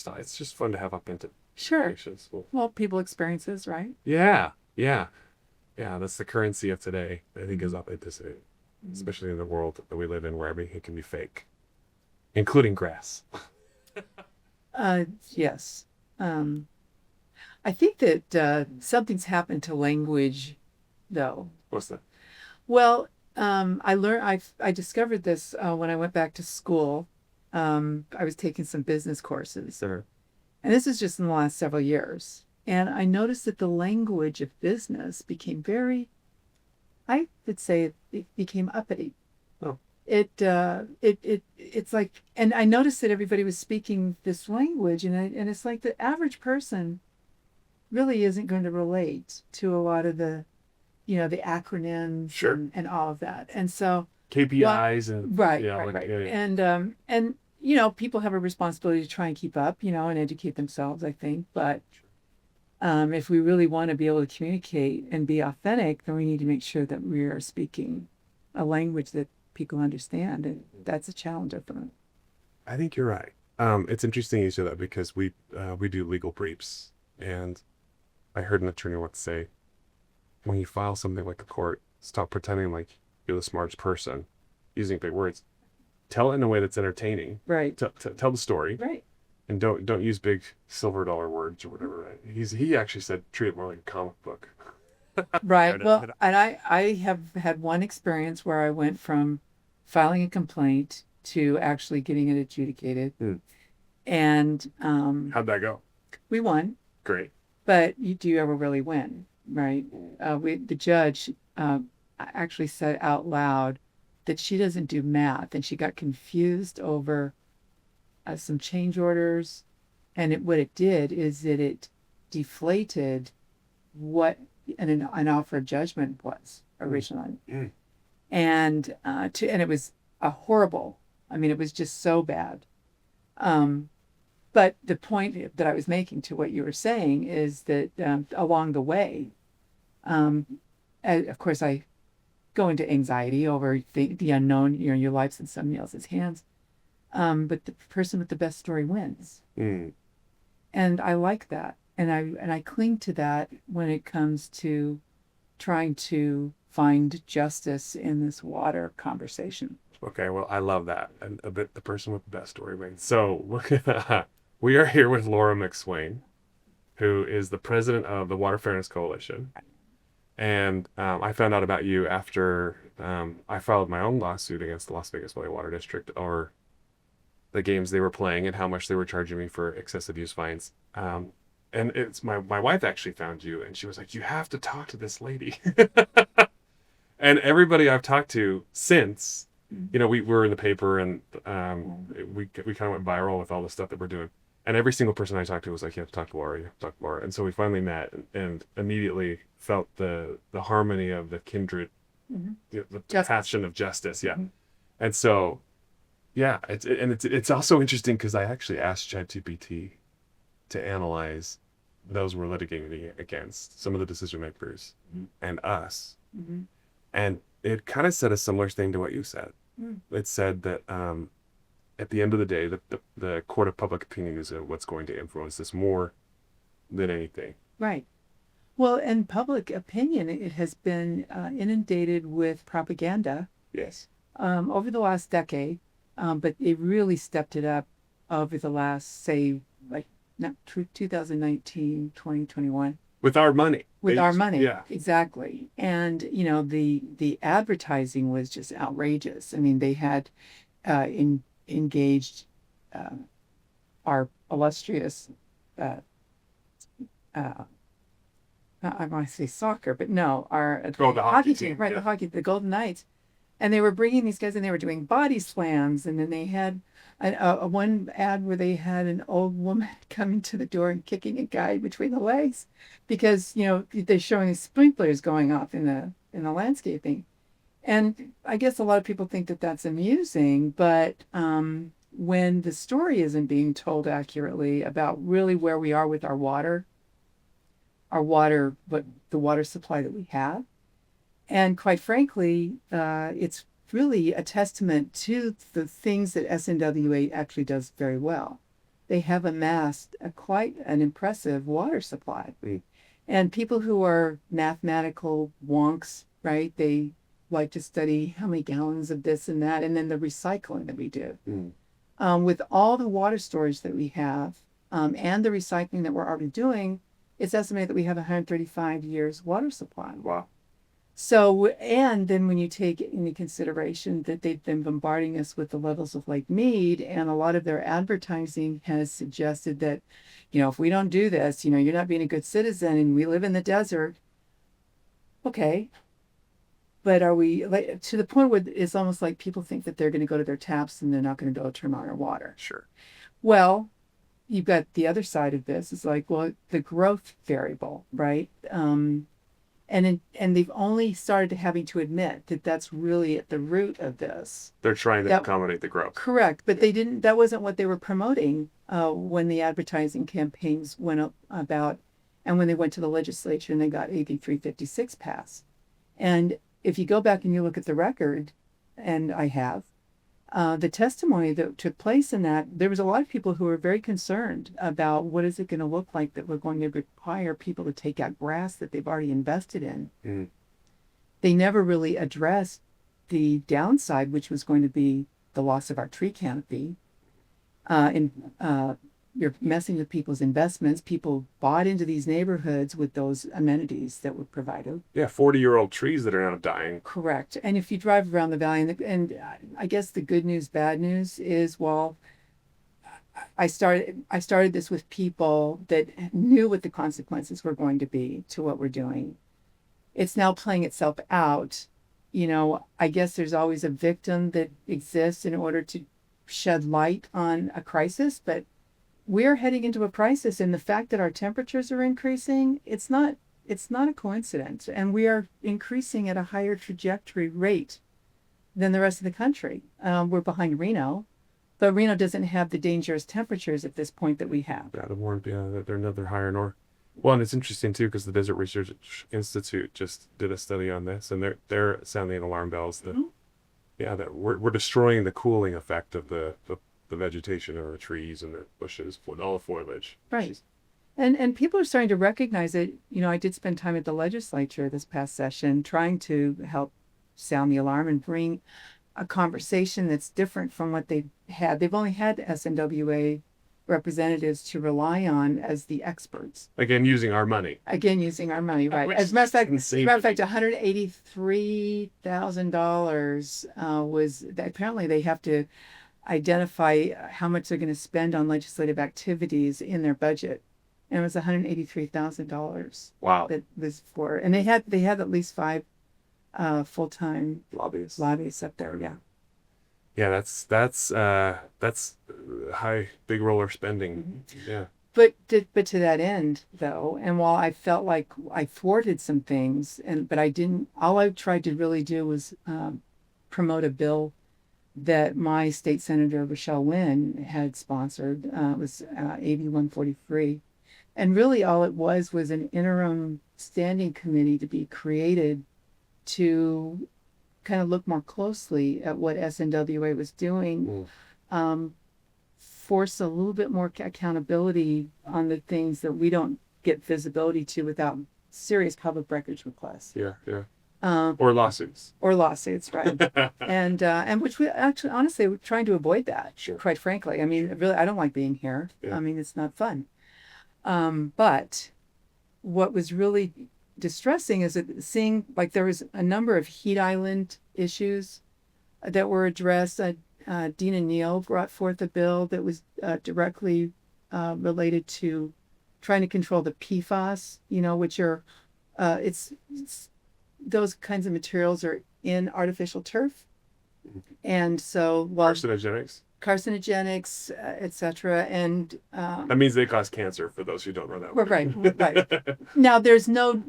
it's just fun to have authentic Sure. conversations. Well, people experiences, right? Yeah, yeah, yeah. That's the currency of today. I think is Mhm. authenticity, Mhm. especially in the world that we live in, where everything can be fake, including grass. Yes. Um, I think that something's happened to language, though. What's that? Well, I discovered this when I went back to school. I was taking some business courses, and this is just in the last several years. And I noticed that the language of business became I would say it became uppity. Oh, It's like, and I noticed that everybody was speaking this language, and it's like the average person really isn't going to relate to a lot of the acronyms sure. and all of that. And so, well, KPIs and right, yeah, right, like right. yeah, yeah. And people have a responsibility to try and keep up, and educate themselves, I think. But if we really want to be able to communicate and be authentic, then we need to make sure that we are speaking a language that people understand, and that's a challenge at the moment. I think you're right. It's interesting you say that because we do legal briefs, and I heard an attorney once say, when you file something like a court, stop pretending like you're the smartest person, using big words. Tell it in a way that's entertaining. Right, Tell the story, right, and don't use big silver dollar words or whatever. Right? He actually said treat it more like a comic book. right. Well, and I have had one experience where I went from filing a complaint to actually getting it adjudicated, Hmm. and How'd that go? we won. Great. But do you ever really win, right? The judge actually said out loud that she doesn't do math, and she got confused over some change orders, and what it did is that it deflated what an offer of judgment was originally, Mm. and it was a horrible. I mean, it was just so bad. Um, But the point that I was making to what you were saying is that along the way, um, of course, I go into anxiety over the unknown. Your life's in somebody else's hands. But the person with the best story wins, Mm. and I like that, and I cling to that when it comes to trying to find justice in this water conversation. Okay, well, I love that. And a bit the person with the best story wins. So look at that. We are here with Laura McSwain, who is the president of the Water Fairness Coalition. And I found out about you after I filed my own lawsuit against the Las Vegas Valley Water District over the games they were playing and how much they were charging me for excessive use fines. And it's my wife actually found you, and she was like, "You have to talk to this lady." And everybody I've talked to since, we were in the paper, and we kind of went viral with all the stuff that we're doing. And every single person I talked to was like, "You have to talk to Laura. You have to talk to Laura." And so we finally met, and immediately felt the harmony of the kindred, Mm-hmm. the Justice. passion of justice. Yeah. Mm-hmm. And so, yeah, it's also interesting because I actually asked ChatGPT to analyze those we're litigating against, some of the decision makers, Mhm. and us. Mm-hmm. And it kind of said a similar thing to what you said. Mm. It said that at the end of the day, the court of public opinion is what's going to influence this more than anything. Right. Well, and public opinion, it has been inundated with propaganda Yes. over the last decade, but it really stepped it up over the last, say, like not 2019, 2021, With our money. with our money. Yeah. Exactly. And, the advertising was just outrageous. I mean, they had engaged uh, our illustrious uh, uh, I want to say soccer, but no, our The hockey team, team, right? yeah. The Golden Knights, and they were bringing these guys, and they were doing body slams, and then they had a one ad where they had an old woman coming to the door and kicking a guy between the legs, because they're showing sprinklers going off in the landscaping, and I guess a lot of people think that that's amusing, but when the story isn't being told accurately about really where we are with but the water supply that we have. And quite frankly, it's really a testament to the things that SNWA actually does very well. they have amassed quite an impressive water supply. Mm. And people who are mathematical wonks, right? They like to study how many gallons of this and that, and then the recycling that we do. Mm. With all the water storage that we have, and the recycling that we're already doing, it's estimated that we have 135 years water supply. Wow. So, and then when you take into consideration that they've been bombarding us with the levels of Lake Mead, and a lot of their advertising has suggested that, if we don't do this, you're not being a good citizen and we live in the desert. Okay. But are we, like, to the point where it's almost like people think that they're going to go to their taps and they're not going to go turn on our water? Sure. Well, you've got the other side of this. It's like, well, the growth variable, right? And they've only started having to admit that that's really at the root of this. They're trying to That- accommodate the growth. Correct, but they didn't. That wasn't what they were promoting when the advertising campaigns went up about, and when they went to the legislature and they got AB 356 passed. And if you go back and you look at the record, and I have, the testimony that took place in that, there was a lot of people who were very concerned about what is it going to look like that we're going to require people to take out grass that they've already invested in. Mm. They never really addressed the downside, which was going to be the loss of our tree canopy. You're messing with people's investments. People bought into these neighborhoods with those amenities that were provided. Yeah, 40-year-old trees that are now dying. Correct. And if you drive around the valley, and I guess the good news, bad news is, well, I started this with people that knew what the consequences were going to be to what we're doing. It's now playing itself out. I guess there's always a victim that exists in order to shed light on a crisis, but we're heading into a crisis, and the fact that our temperatures are increasing, it's not a coincidence. And we are increasing at a higher trajectory rate than the rest of the country. We're behind Reno, but Reno doesn't have the dangerous temperatures at this point that we have. Yeah, they're another higher north. Well, and it's interesting too because the Desert Research Institute just did a study on this, and they're sounding alarm bells that that we're destroying the cooling effect of the vegetation or the trees and the bushes with all the foliage. Right. And people are starting to recognize it. I did spend time at the legislature this past session trying to help sound the alarm and bring a conversation that's different from what they've had. They've only had SNWA representatives to rely on as the experts. Again, using our money. Right. As a matter of fact, $183,000 was apparently they have to identify how much they're going to spend on legislative activities in their budget, and it was $183,000. Wow. That was for, and they had at least 5 full-time lobbyists up there. Yeah. Yeah, that's high big roller spending. Mm-hmm. Yeah. But to that end though, and while I felt like I thwarted some things, but I didn't. All I tried to really do was promote a bill that my state senator Rochelle Wynn had sponsored. It was AB 143, and really all it was an interim standing committee to be created to kind of look more closely at what SNWA was doing, force a little bit more accountability on the things that we don't get visibility to without serious public records requests. Yeah. Or lawsuits. Right? and which we actually, honestly, we're trying to avoid that. Sure. Quite frankly, I mean, really, I don't like being here. Yeah. I mean, it's not fun. But what was really distressing is that seeing like there was a number of heat island issues that were addressed. Dina Neal brought forth a bill that was directly related to trying to control the PFAS, which are it's those kinds of materials are in artificial turf. And so carcinogenics, etc. And that means they cause cancer for those who don't know that. Right. Now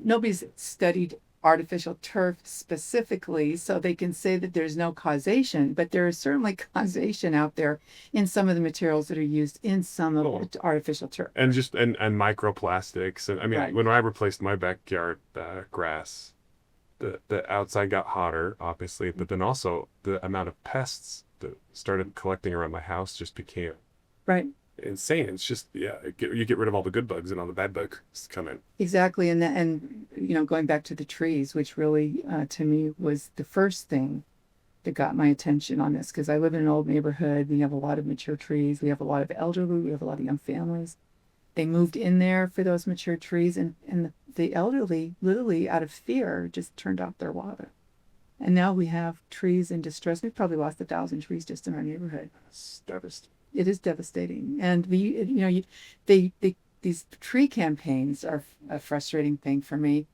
nobody's studied artificial turf specifically, so they can say that there's no causation, but there is certainly causation out there in some of the materials that are used in some of the artificial turf. And and microplastics. And I mean, when I replaced my backyard grass, the outside got hotter, obviously, but then also the amount of pests that started collecting around my house just became insane. It's just, yeah, you get rid of all the good bugs and all the bad bugs come in. Exactly. And going back to the trees, which really, to me, was the first thing that got my attention on this, because I live in an old neighborhood. We have a lot of mature trees. We have a lot of elderly. We have a lot of young families. They moved in there for those mature trees, and the elderly, literally out of fear, just turned off their water. And now we have trees in distress. We've probably lost 1,000 trees just in our neighborhood. It's devastating. It is devastating. And these tree campaigns are a frustrating thing for me,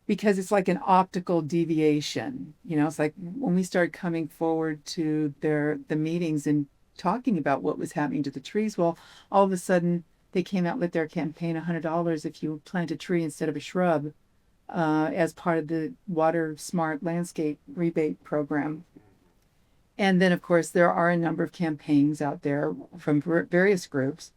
because it's like an optical deviation. It's like when we started coming forward to the meetings and talking about what was happening to the trees, well, all of a sudden they came out with their campaign, $100 if you plant a tree instead of a shrub, as part of the Water Smart Landscape rebate program. And then, of course, there are a number of campaigns out there from various groups.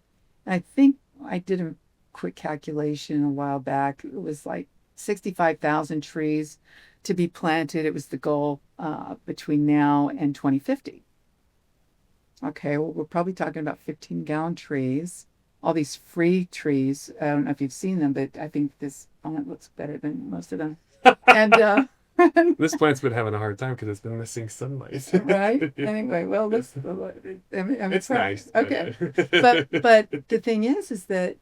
And I think I did a quick calculation a while back. It was like 65,000 trees to be planted. It was the goal between now and 2050. Okay, well, we're probably talking about 15-gallon trees, all these free trees. I don't know if you've seen them, but I think this one looks better than most of them. And This plant's been having a hard time because it's been missing sunlight. right? Anyway, well, let's. It's nice. Okay, but the thing is that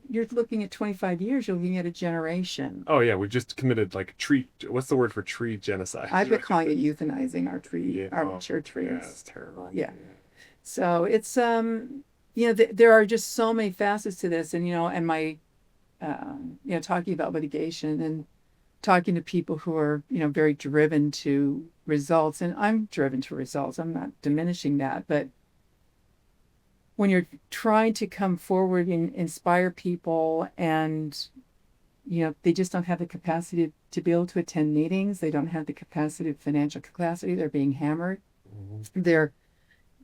you're looking at 25 years. You're looking at a generation. Oh yeah, we just committed like tree. What's the word for tree genocide? I've been calling it euthanizing our Yeah. mature trees. Yeah, it's terrible. Yeah. So it's there are just so many facets to this, and my talking about litigation and talking to people who are very driven to results, and I'm driven to results. I'm not diminishing that, but when you're trying to come forward and inspire people, and they just don't have the capacity to be able to attend meetings, they don't have the financial capacity, they're being hammered. Mm-hmm. They're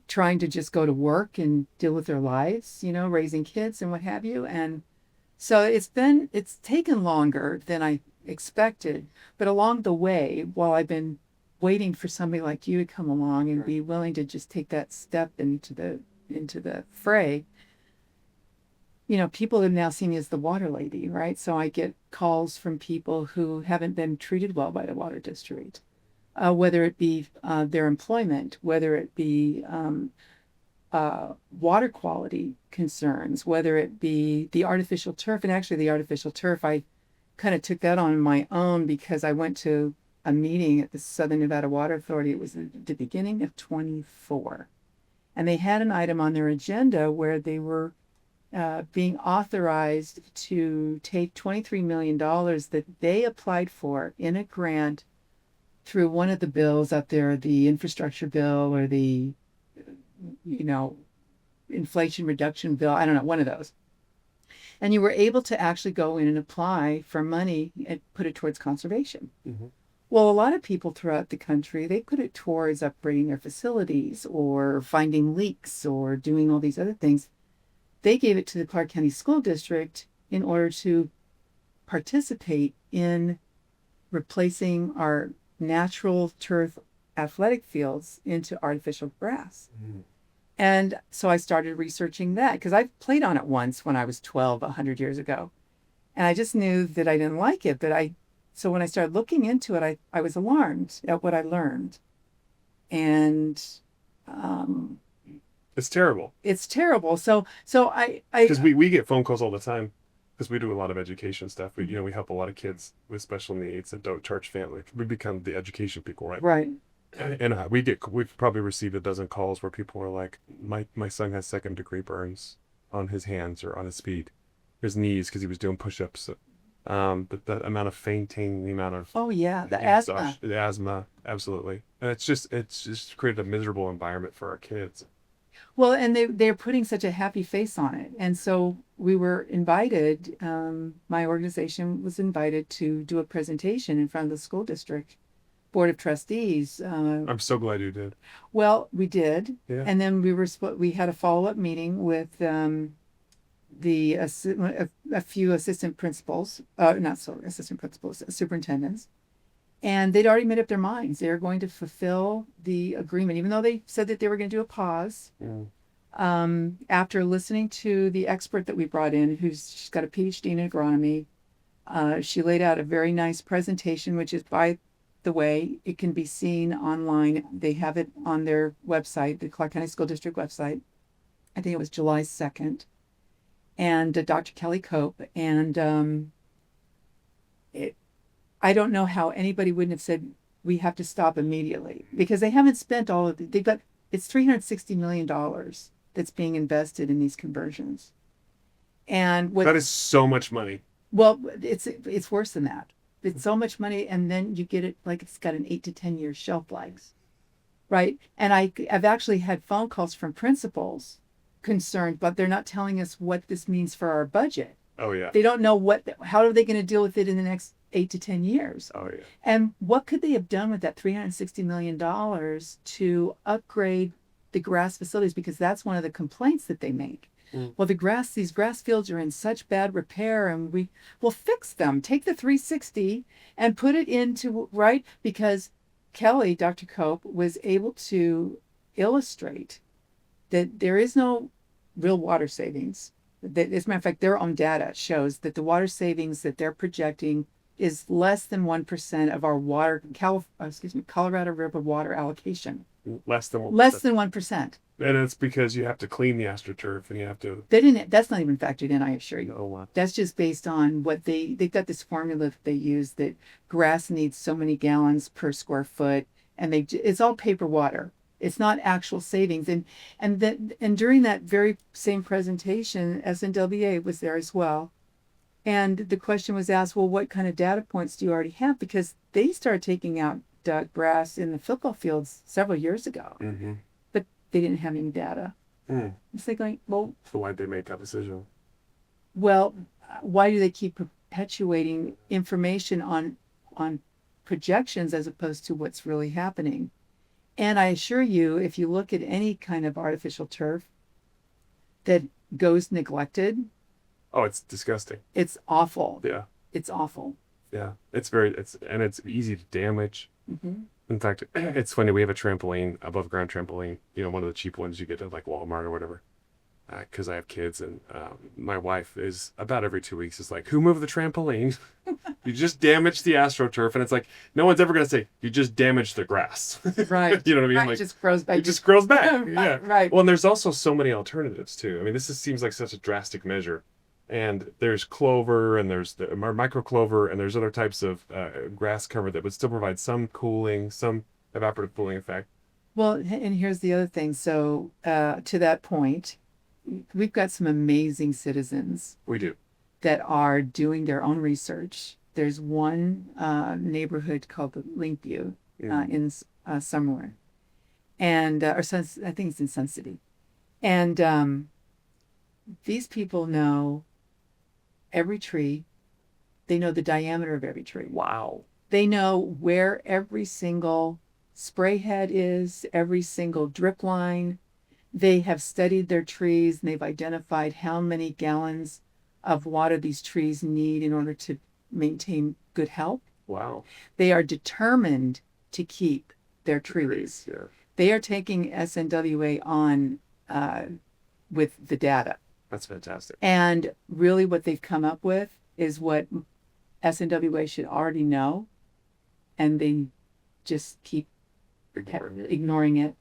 trying to just go to work and deal with their lives, raising kids and what have you. And so it's taken longer than I expected, but along the way, while I've been waiting for somebody like you to come along and be willing to just take that step into the fray, people have now seen me as the water lady, right? So I get calls from people who haven't been treated well by the water district, whether it be their employment, whether it be water quality concerns, whether it be the artificial turf. And actually the artificial turf, I kind of took that on my own because I went to a meeting at the Southern Nevada Water Authority. It was at the beginning of 24. And they had an item on their agenda where they were being authorized to take $23 million that they applied for in a grant through one of the bills up there, the infrastructure bill or the, inflation reduction bill. I don't know, one of those. And you were able to actually go in and apply for money and put it towards conservation. Mm-hmm. Well, a lot of people throughout the country, they put it towards upgrading their facilities or finding leaks or doing all these other things. They gave it to the Clark County School District in order to participate in replacing our natural turf athletic fields into artificial grass. Mm-hmm. And so I started researching that because I played on it once when I was 12, 100 years ago. And I just knew that I didn't like it. So when I started looking into it, I was alarmed at what I learned. And it's terrible. It's terrible. So I because we get phone calls all the time because we do a lot of education stuff. We help a lot of kids with special needs and don't charge families. We become the education people, right? Right. And we've probably received a dozen calls where people are like, my son has 2nd-degree burns on his hands or on his knees because he was doing push-ups. But the amount of fainting, the amount of the asthma, absolutely, and it's just created a miserable environment for our kids. Well, and they're putting such a happy face on it, and so we were invited. My organization was invited to do a presentation in front of the school district board of trustees. I'm so glad you did. Well, we did, yeah. And then we had a follow-up meeting with a few assistant principals, superintendents, and they'd already made up their minds. They were going to fulfill the agreement, even though they said that they were going to do a pause. After listening to the expert that we brought in, she's got a PhD in agronomy, she laid out a very nice presentation, which is, by the way, it can be seen online. They have it on their website, the Clark County School District website. I think it was July 2nd. And Dr. Kelly Cope. And I don't know how anybody wouldn't have said, we have to stop immediately, because they haven't spent all of it. It's $360 million that's being invested in these conversions. And That is so much money. well, it's worse than that. It's so much money, and then you get it like it's got an 8 to 10 year shelf life, right? And I've actually had phone calls from principals concerned, but they're not telling us what this means for our budget. Oh yeah. They don't know how are they going to deal with it in the next 8 to 10 years. Oh yeah. And what could they have done with that $360 million to upgrade the grass facilities? Because that's one of the complaints that they make. Well, these grass fields are in such bad repair, and we will fix them. Take the 360 and put it into, right? Because Dr. Cope, was able to illustrate that there is no real water savings. That, as a matter of fact, their own data shows that the water savings that they're projecting is less than 1% of our Colorado River water allocation. Less than 1%. And it's because you have to clean the astroturf, and you have to. That's not even factored in, I assure you. Oh wow. That's just based on what they've got this formula that they use, that grass needs so many gallons per square foot, and it's all paper water. It's not actual savings. And during that very same presentation, SNWA was there as well. And the question was asked, well, what kind of data points do you already have? Because they started taking out grass in the football fields several years ago. Mm-hmm. But they didn't have any data. It's like going, well, So why'd they make that decision? well, why do they keep perpetuating information on projections as opposed to what's really happening? And I assure you, if you look at any kind of artificial turf that goes neglected, Oh, it's disgusting. it's awful. Yeah. It's awful. Yeah. It's easy to damage. Mm-hmm. In fact, it's funny. We have a trampoline, above ground trampoline. You know, one of the cheap ones you get at like Walmart or whatever. Because I have kids, and my wife is about every 2 weeks is like, "Who moved the trampoline? You just damaged the AstroTurf," and it's like no one's ever gonna say you just damaged the grass. Right. You know what I mean? Right. Like, It just grows back. it just grows back. Right, Yeah. right. Well, and there's also so many alternatives too. I mean, seems like such a drastic measure. And there's clover, and there's the micro clover, and there's other types of grass cover that would still provide some cooling, some evaporative cooling effect. Well, and here's the other thing. So to that point, we've got some amazing citizens We do. that are doing their own research. There's one neighborhood called the Linkview in somewhere, and I think it's in Sun City, and these people know every tree. They know the diameter of every tree. Wow. They know where every single spray head is, every single drip line. They have studied their trees, and they've identified how many gallons of water these trees need in order to maintain good health. Wow. They are determined to keep their trees. Yeah. They are taking SNWA on with the data. That's fantastic. And really what they've come up with is what SNWA should already know, and they just keep ignoring it,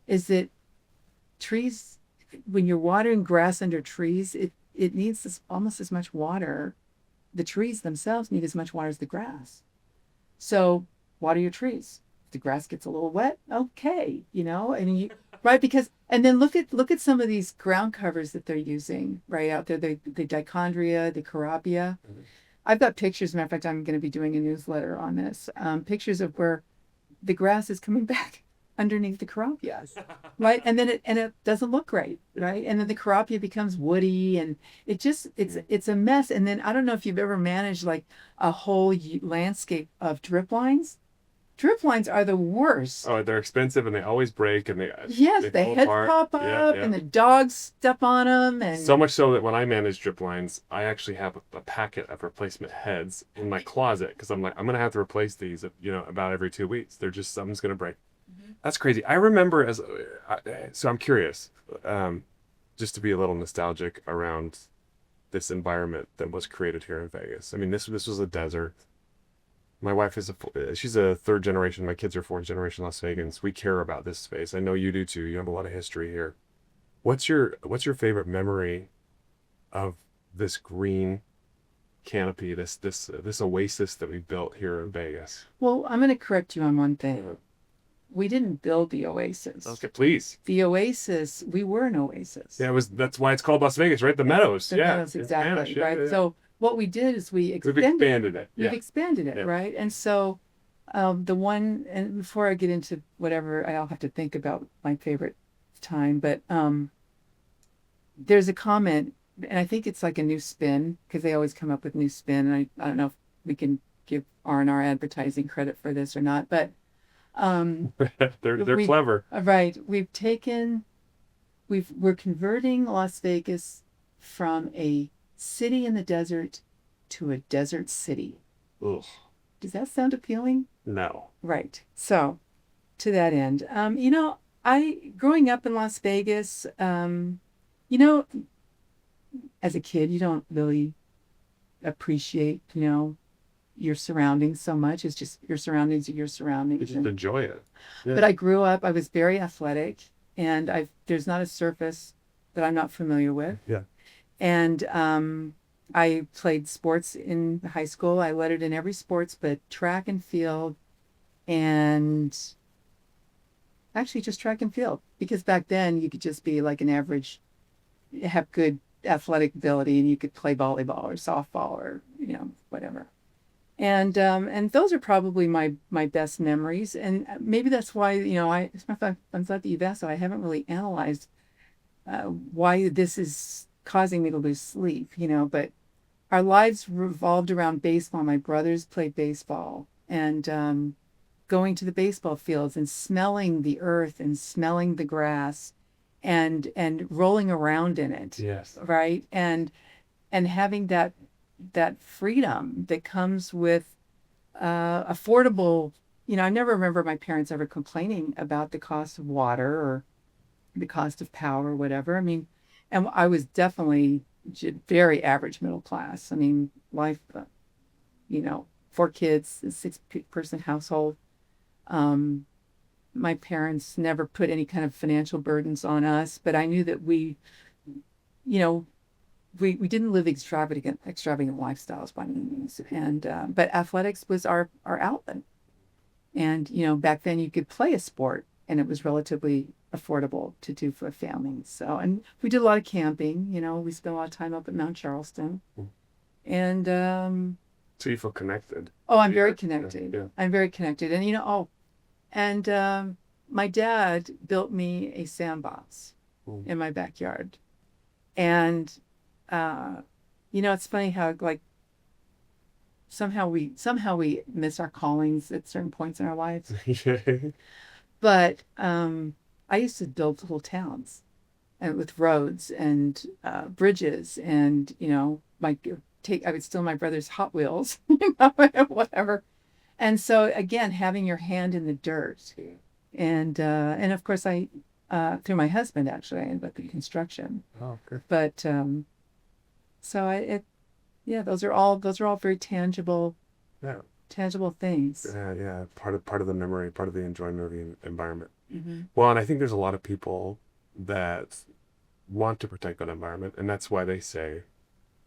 is that trees, when you're watering grass under trees, it needs almost as much water. The trees themselves need as much water as the grass. So water your trees. If the grass gets a little wet, okay, and right, because, and then look at some of these ground covers that they're using right out there, the dichondria, the carapia. Mm-hmm. I've got pictures. As a matter of fact, I'm going to be doing a newsletter on this. Pictures of where the grass is coming back underneath the carapias, right? And then it doesn't look great, right? And then the carapia becomes woody, and it's a mess. And then I don't know if you've ever managed like a whole landscape of drip lines. Drip lines are the worst. Oh, they're expensive, and they always break, and yes, they the fall heads apart. pop up, Yeah. and the dogs step on them, and So much so that when I manage drip lines, I actually have a packet of replacement heads in my closet, because I'm like, I'm gonna have to replace these, about every 2 weeks. They're just, something's gonna break. Mm-hmm. That's crazy. I remember so I'm curious. just to be a little nostalgic around this environment that was created here in Vegas. I mean, this was a desert. My wife is she's a third generation. My kids are fourth generation Las Vegans. We care about this space. I know you do too. You have a lot of history here. What's your favorite memory of this green canopy, this oasis that we built here in Vegas? Well, I'm going to correct you on one thing. We didn't build the oasis. Okay, please. The oasis, we were an oasis. Yeah, that's why it's called Las Vegas, right? The Meadows. The yeah. Meadows, In exactly. Spanish, yeah, Right. yeah. So what we did is we We've expanded expanded it. We've Yeah. expanded it, Yeah. right? And so the one, and before I get into whatever, I'll have to think about my favorite time, but there's a comment, and I think it's like a new spin, because they always come up with new spin, and I don't know if we can give R&R advertising credit for this or not, but they're clever. right, we're converting Las Vegas from a city in the desert to a desert city. Ugh. Does that sound appealing? No. Right. So, to that end, I growing up in Las Vegas, you know, as a kid, you don't really appreciate, your surroundings so much. It's just your surroundings are your You surroundings. just enjoy it. Yeah. But I grew up, I was very athletic, and there's not a surface that I'm not familiar with. Yeah. And I played sports in high school. I lettered in every sports but track and field, and actually just track and field, because back then you could just be like an average, have good athletic ability, and you could play volleyball or softball or whatever. And those are probably my best memories, and maybe that's why as a matter of fact, I'm glad that you've asked. So I haven't really analyzed why this is causing me to lose sleep, but our lives revolved around baseball. My brothers played baseball, and going to the baseball fields and smelling the earth and smelling the grass and rolling around in it. Yes. Right. And having that freedom that comes with affordable, I never remember my parents ever complaining about the cost of water or the cost of power or whatever. I mean, and I was definitely very average middle class. I mean, life, 4 kids, a 6-person household. My parents never put any kind of financial burdens on us, but I knew that we didn't live extravagant lifestyles by any means. And but athletics was our outlet. And back then you could play a sport, and it was relatively affordable to do for a family. So, and we did a lot of camping. We spent a lot of time up at Mount Charleston. And So you feel connected. oh, I'm Yeah, very yeah, connected. yeah. I'm very connected. And my dad built me a sandbox in my backyard. And it's funny how like somehow we miss our callings at certain points in our lives. But I used to build little towns, and with roads and bridges, and I would steal my brother's Hot Wheels, whatever. And so again, having your hand in the dirt, and of course I through my husband actually, about the construction. Oh, good. But those are all very tangible Yeah. things. Yeah. Part of the memory, part of the enjoyment of the environment. Mm-hmm. Well, and I think there's a lot of people that want to protect that environment, and that's why they say,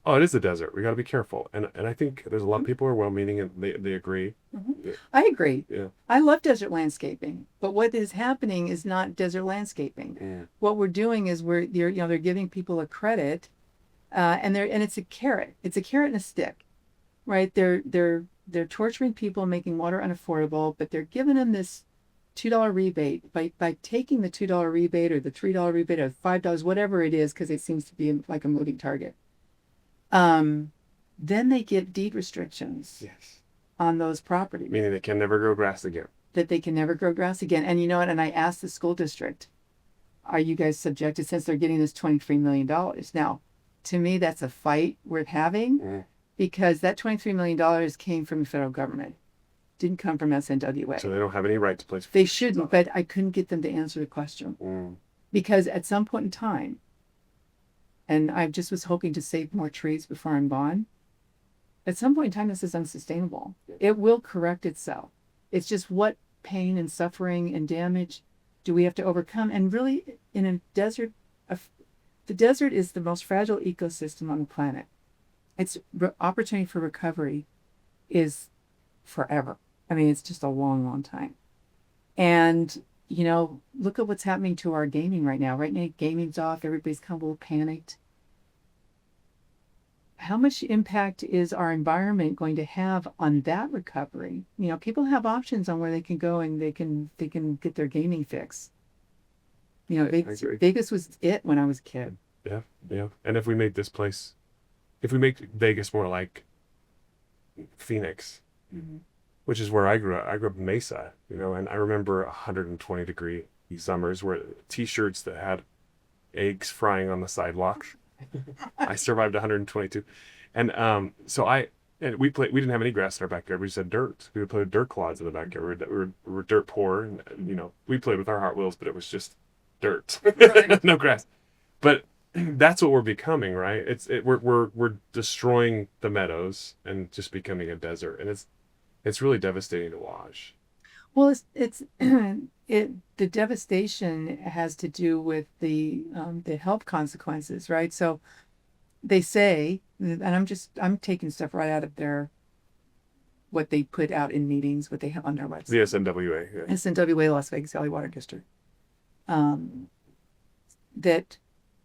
"Oh, it is a desert. We got to be careful." And I think there's a lot of people who are well-meaning, and they agree. Mm-hmm. Yeah. I agree. Yeah. I love desert landscaping, but what is happening is not desert landscaping. Yeah. What we're doing is they're giving people a credit, and it's a carrot. It's a carrot and a stick, right? They're torturing people, making water unaffordable, but they're giving them this $2 rebate by taking the $2 rebate or the $3 rebate or $5, whatever it is, because it seems to be like a moving target. Then they get deed restrictions Yes. on those properties. Meaning they can never grow grass again. That they can never grow grass again. And you know what? And I asked the school district, are you guys subjected, since they're getting this $23 million? Now, to me, that's a fight worth having, because that $23 million came from the federal government. Didn't come from SNWA. So they don't have any right to place. They shouldn't, but I couldn't get them to answer the question. Because at some point in time, and I just was hoping to save more trees before I'm gone. At some point in time, this is unsustainable. It will correct itself. It's just what pain and suffering and damage do we have to overcome? And really, in a desert, the desert is the most fragile ecosystem on the planet. Its opportunity for recovery is forever. I mean, it's just a long, long time. And, look at what's happening to our gaming right now. Right now, gaming's off. Everybody's kind of a little panicked. How much impact is our environment going to have on that recovery? People have options on where they can go and they can get their gaming fix. Vegas was it when I was a kid. Yeah, yeah. And if we make Vegas more like Phoenix, which is where I grew up. I grew up in Mesa, and I remember 120-degree summers where T-shirts that had eggs frying on the sidewalks. I survived 122, and we didn't have any grass in our backyard. We just had dirt. We would play with dirt clods in the backyard. We were dirt poor, and we played with our Hot Wheels, but it was just dirt, no grass. But that's what we're becoming, right? We're destroying the meadows and just becoming a desert, and it's really devastating to watch. Well, the devastation has to do with the health consequences, right? So they say, and I'm taking stuff right out of what they put out in meetings, what they have on their website. The SNWA. Yeah. SNWA, Las Vegas Valley Water District. That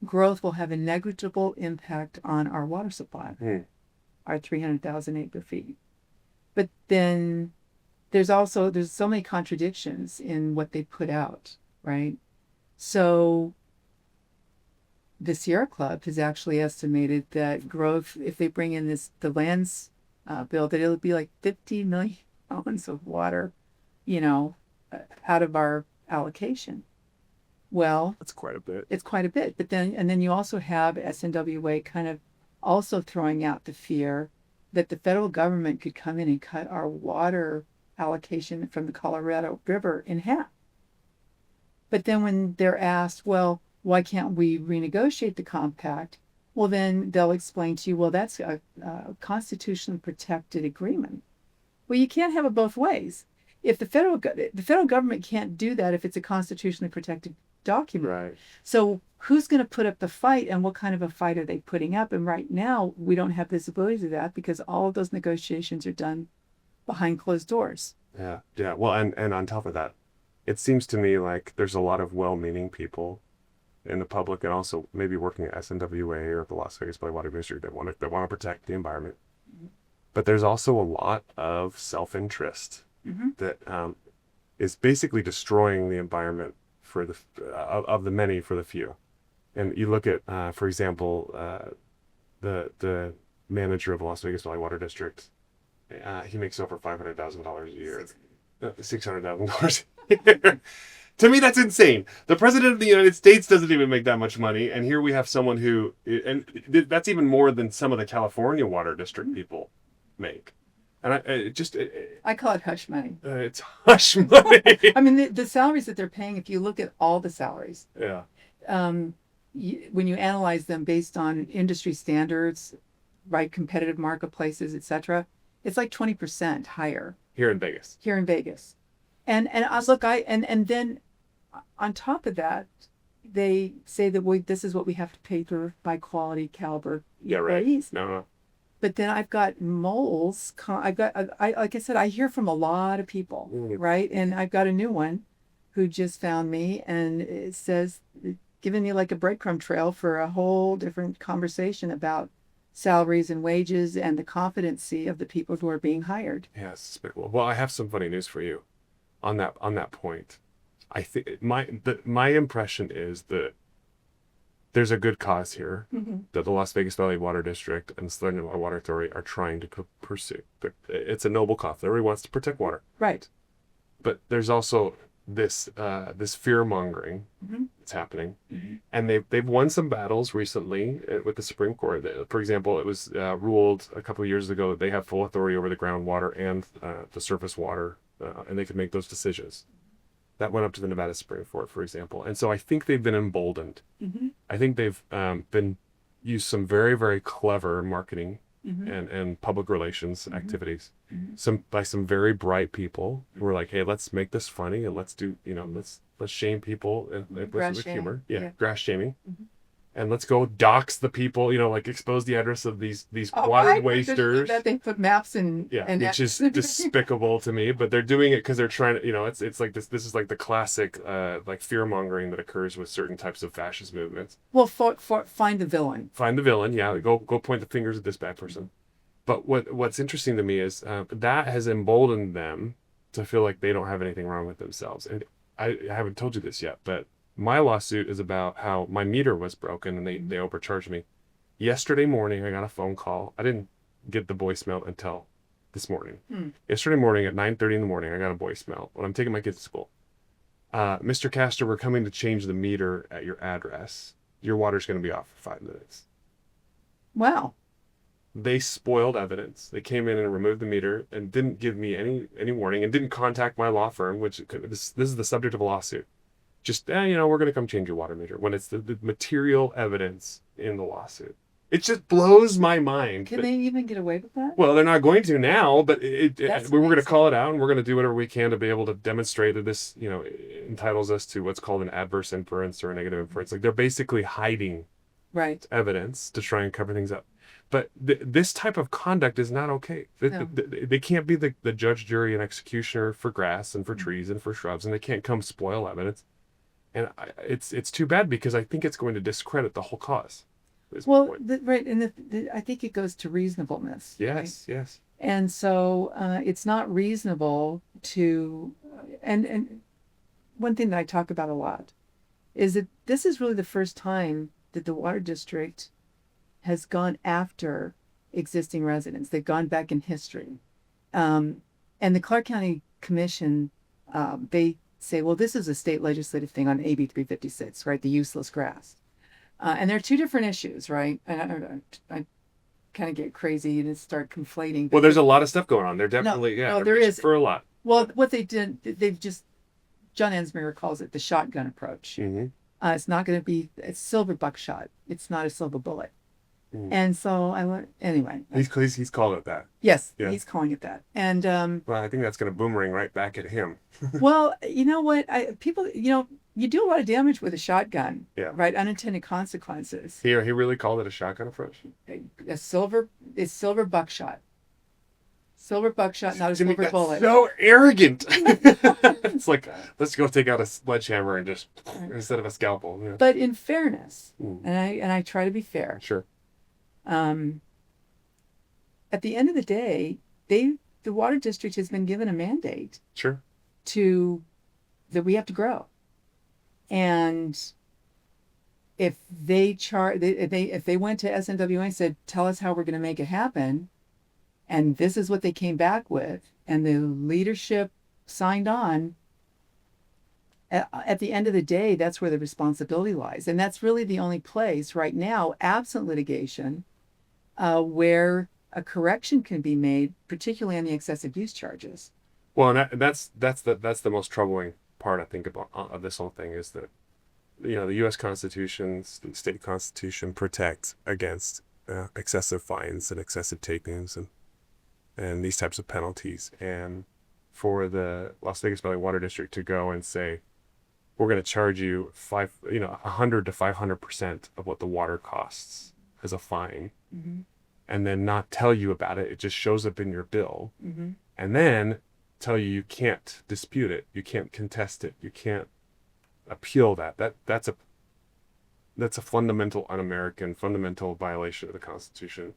growth will have a negligible impact on our water supply, our 300,000 acre feet. But then there's so many contradictions in what they put out, right? So the Sierra Club has actually estimated that growth, if they bring in the lands bill, that it'll be like 50 million gallons of water, out of our allocation. Well, that's quite a bit. It's quite a bit. But then you also have SNWA kind of also throwing out the fear that the federal government could come in and cut our water allocation from the Colorado River in half. But then when they're asked, well, why can't we renegotiate the compact? Well, then they'll explain to you, well, that's a constitutionally protected agreement. Well, you can't have it both ways. If the federal government can't do that if it's a constitutionally protected document. Right. So who's going to put up the fight, and what kind of a fight are they putting up? And right now, we don't have visibility to that because all of those negotiations are done behind closed doors. Yeah, yeah. Well, and on top of that, it seems to me like there's a lot of well-meaning people in the public and also maybe working at SNWA or the Las Vegas Valley Water District that want to protect the environment. But there's also a lot of self-interest that is basically destroying the environment for of the many for the few. And you look at, for example, the manager of the Las Vegas Valley Water District. He makes over $500,000 a year. $600,000 a year. To me, that's insane. The president of the United States doesn't even make that much money, and here we have someone who, and that's even more than some of the California Water District people make. And I call it hush money. It's hush money. I mean, the salaries that they're paying, if you look at all the salaries, yeah. When you analyze them based on industry standards, right, competitive marketplaces, etc., it's like 20% higher. Here in Vegas. And then on top of that, they say that this is what we have to pay for by quality caliber employees. Yeah, right. No. But then I've got moles. Like I said, I hear from a lot of people, right? And I've got a new one who just found me, and it says, giving me like a breadcrumb trail for a whole different conversation about salaries and wages and the competency of the people who are being hired. Yeah, it's despicable. Well, I have some funny news for you on that point. I think my impression is that there's a good cause here that the Las Vegas Valley Water District and the Southern Water Authority are trying to pursue. It's a noble cause. Everybody wants to protect water. Right. But there's also this fear mongering that's happening, and they've won some battles recently with the Supreme Court. For example, it was ruled a couple of years ago that they have full authority over the groundwater and the surface water, and they could make those decisions. That went up to the Nevada Supreme Court, for example. And so I think they've been emboldened. I think they've been use some very, very clever marketing Mm-hmm. and public relations Mhm. activities, Mhm. some very bright people who are like, hey, let's make this funny and let's do, let's shame people and Grass with shaming. humor. Yeah, Yeah. grass shaming. Mhm. And let's go dox the people, like expose the address of these Oh, water I heard wasters. that they put maps and Yeah, and which is addresses. despicable to me, but they're doing it because they're trying to, it's like this is like the classic like fear mongering that occurs with certain types of fascist movements. Well, find the villain. Find the villain, yeah, go point the fingers at this bad person. But what's interesting to me is that has emboldened them to feel like they don't have anything wrong with themselves. And I haven't told you this yet, but my lawsuit is about how my meter was broken and they overcharged me. Yesterday morning, I got a phone call. I didn't get the voicemail until this morning. Yesterday morning at 9:30 in the morning, I got a voicemail when I'm taking my kids to school. Mr. Castor, we're coming to change the meter at your address. Your water's going to be off for 5 minutes. Wow. They spoiled evidence. They came in and removed the meter and didn't give me any warning and didn't contact my law firm, which this is the subject of a lawsuit. Just, we're going to come change your water meter when it's the material evidence in the lawsuit. It just blows my mind. Can they even get away with that? Well, they're not going to now, but we were going to amazing. call it out and we're going to do whatever we can to be able to demonstrate that this, entitles us to what's called an adverse inference or a negative inference. Like they're basically hiding Right. evidence to try and cover things up. But this type of conduct is not okay. No. They can't be the judge, jury, and executioner for grass and for trees and for shrubs, and they can't come spoil evidence. And it's too bad because I think it's going to discredit the whole cause. Well, right, and I think it goes to reasonableness. Right? Yes. And so it's not reasonable to, and one thing that I talk about a lot is that this is really the first time that the water district has gone after existing residents. They've gone back in history. And the Clark County Commission, they say, well, this is a state legislative thing on AB 356, right? The useless grass. And there are two different issues, right? And I kind of get crazy and start conflating. Well, there's a lot of stuff going on. There definitely, no, there is. For a lot. Well, what they did, John Ansmeyer calls it the shotgun approach. Mm-hmm. It's not going to be, it's silver buckshot. It's not a silver bullet. And so I went, anyway. He's called it that. Yes, Yeah. he's calling it that. And well, I think that's going to boomerang right back at him. well, you know what? People, you do a lot of damage with a shotgun. Yeah. Right? Unintended consequences. He really called it a shotgun approach. It's silver buckshot. Silver buckshot, not a Jimmy, silver that's bullet. so arrogant. It's like, let's go take out a sledgehammer and just instead of a scalpel. Yeah. But in fairness, Mm. and I try to be fair. Sure. At the end of the day, the water district has been given a mandate Sure. that we have to grow. And if they if they went to SNWA and said, tell us how we're going to make it happen, and this is what they came back with, and the leadership signed on, at the end of the day, that's where the responsibility lies. And that's really the only place right now, absent litigation, where a correction can be made, particularly on the excessive use charges. Well, and that's the most troubling part, I think, about of this whole thing is that, the U.S. Constitution, the state constitution protects against excessive fines and excessive takings and these types of penalties. And for the Las Vegas Valley Water District to go and say, we're going to charge you 100 to 500% of what the water costs as a fine, Mm-hmm. and then not tell you about it. It just shows up in your bill, Mm-hmm. and then tell you can't dispute it, you can't contest it, you can't appeal that. That's a fundamental un-American, fundamental violation of the Constitution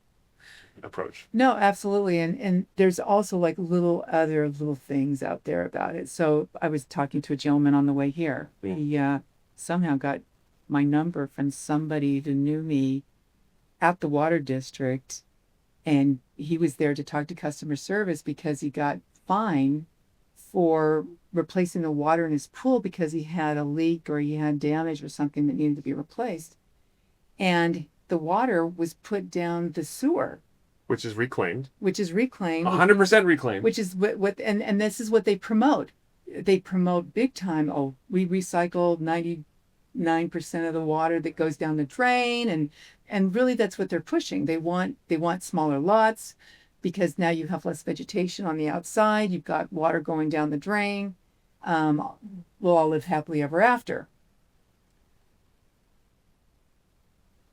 approach. No, absolutely. And there's also like other little things out there about it. So I was talking to a gentleman on the way here. He somehow got my number from somebody who knew me at the water district. And he was there to talk to customer service because he got fined for replacing the water in his pool because he had a leak or he had damage or something that needed to be replaced. And the water was put down the sewer. Which is reclaimed. 100% reclaimed. Which is what this is what they promote. They promote big time. Oh, we recycle 9% of the water that goes down the drain, and really that's what they're pushing. They want smaller lots because now you have less vegetation on the outside. You've got water going down the drain. We'll all live happily ever after.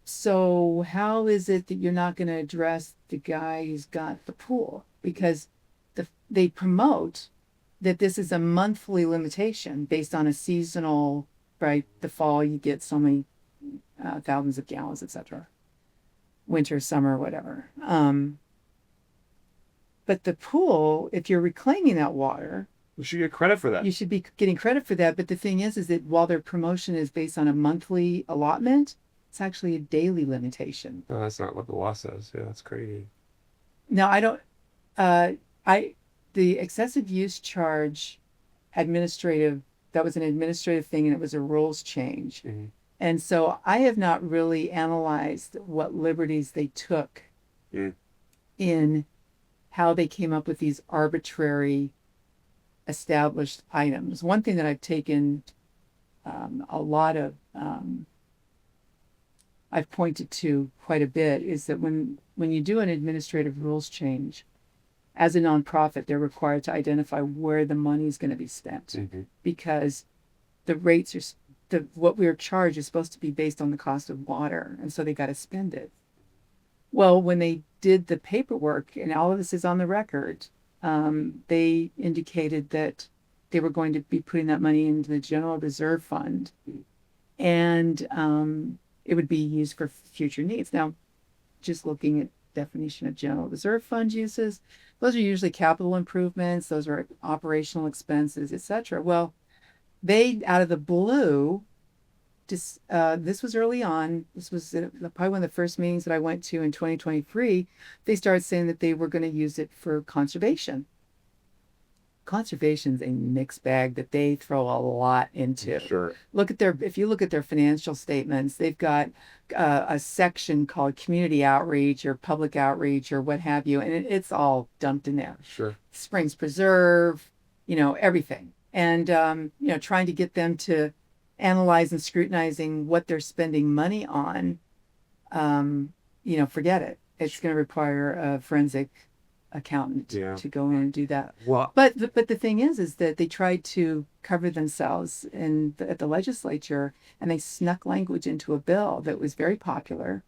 So how is it that you're not going to address the guy who's got the pool? Because they promote that this is a monthly limitation based on a seasonal, right? The fall you get so many thousands of gallons, etc. Winter, summer, whatever. But the pool, if you're reclaiming that water, You should get credit for that. you should be getting credit for that. But the thing is that while their promotion is based on a monthly allotment, it's actually a daily limitation. No, that's not what the law says. Yeah, that's crazy. Now, I don't, the excessive use charge that was an administrative thing and it was a rules change. Mm-hmm. And so I have not really analyzed what liberties they took in how they came up with these arbitrary established items. One thing that I've taken a lot of, I've pointed to quite a bit is that when you do an administrative rules change, as a nonprofit, they're required to identify where the money is going to be spent because the rates are, what we're charged is supposed to be based on the cost of water. And so they got to spend it. Well, when they did the paperwork, and all of this is on the record, they indicated that they were going to be putting that money into the general reserve fund and it would be used for future needs. Now, just looking at definition of general reserve fund uses, those are usually capital improvements, those are operational expenses, etc. Well, they, out of the blue, this was early on, this was probably one of the first meetings that I went to in 2023, they started saying that they were going to use it for conservation. Conservation's a mixed bag that they throw a lot into. Sure. If you look at their financial statements, they've got a section called community outreach or public outreach or what have you, and it's all dumped in there. Sure. Springs Preserve, everything. And, trying to get them to analyze and scrutinizing what they're spending money on, forget it. It's going to require a forensic accountant to go in and do that. Well, but the thing is that they tried to cover themselves at the legislature, and they snuck language into a bill that was very popular.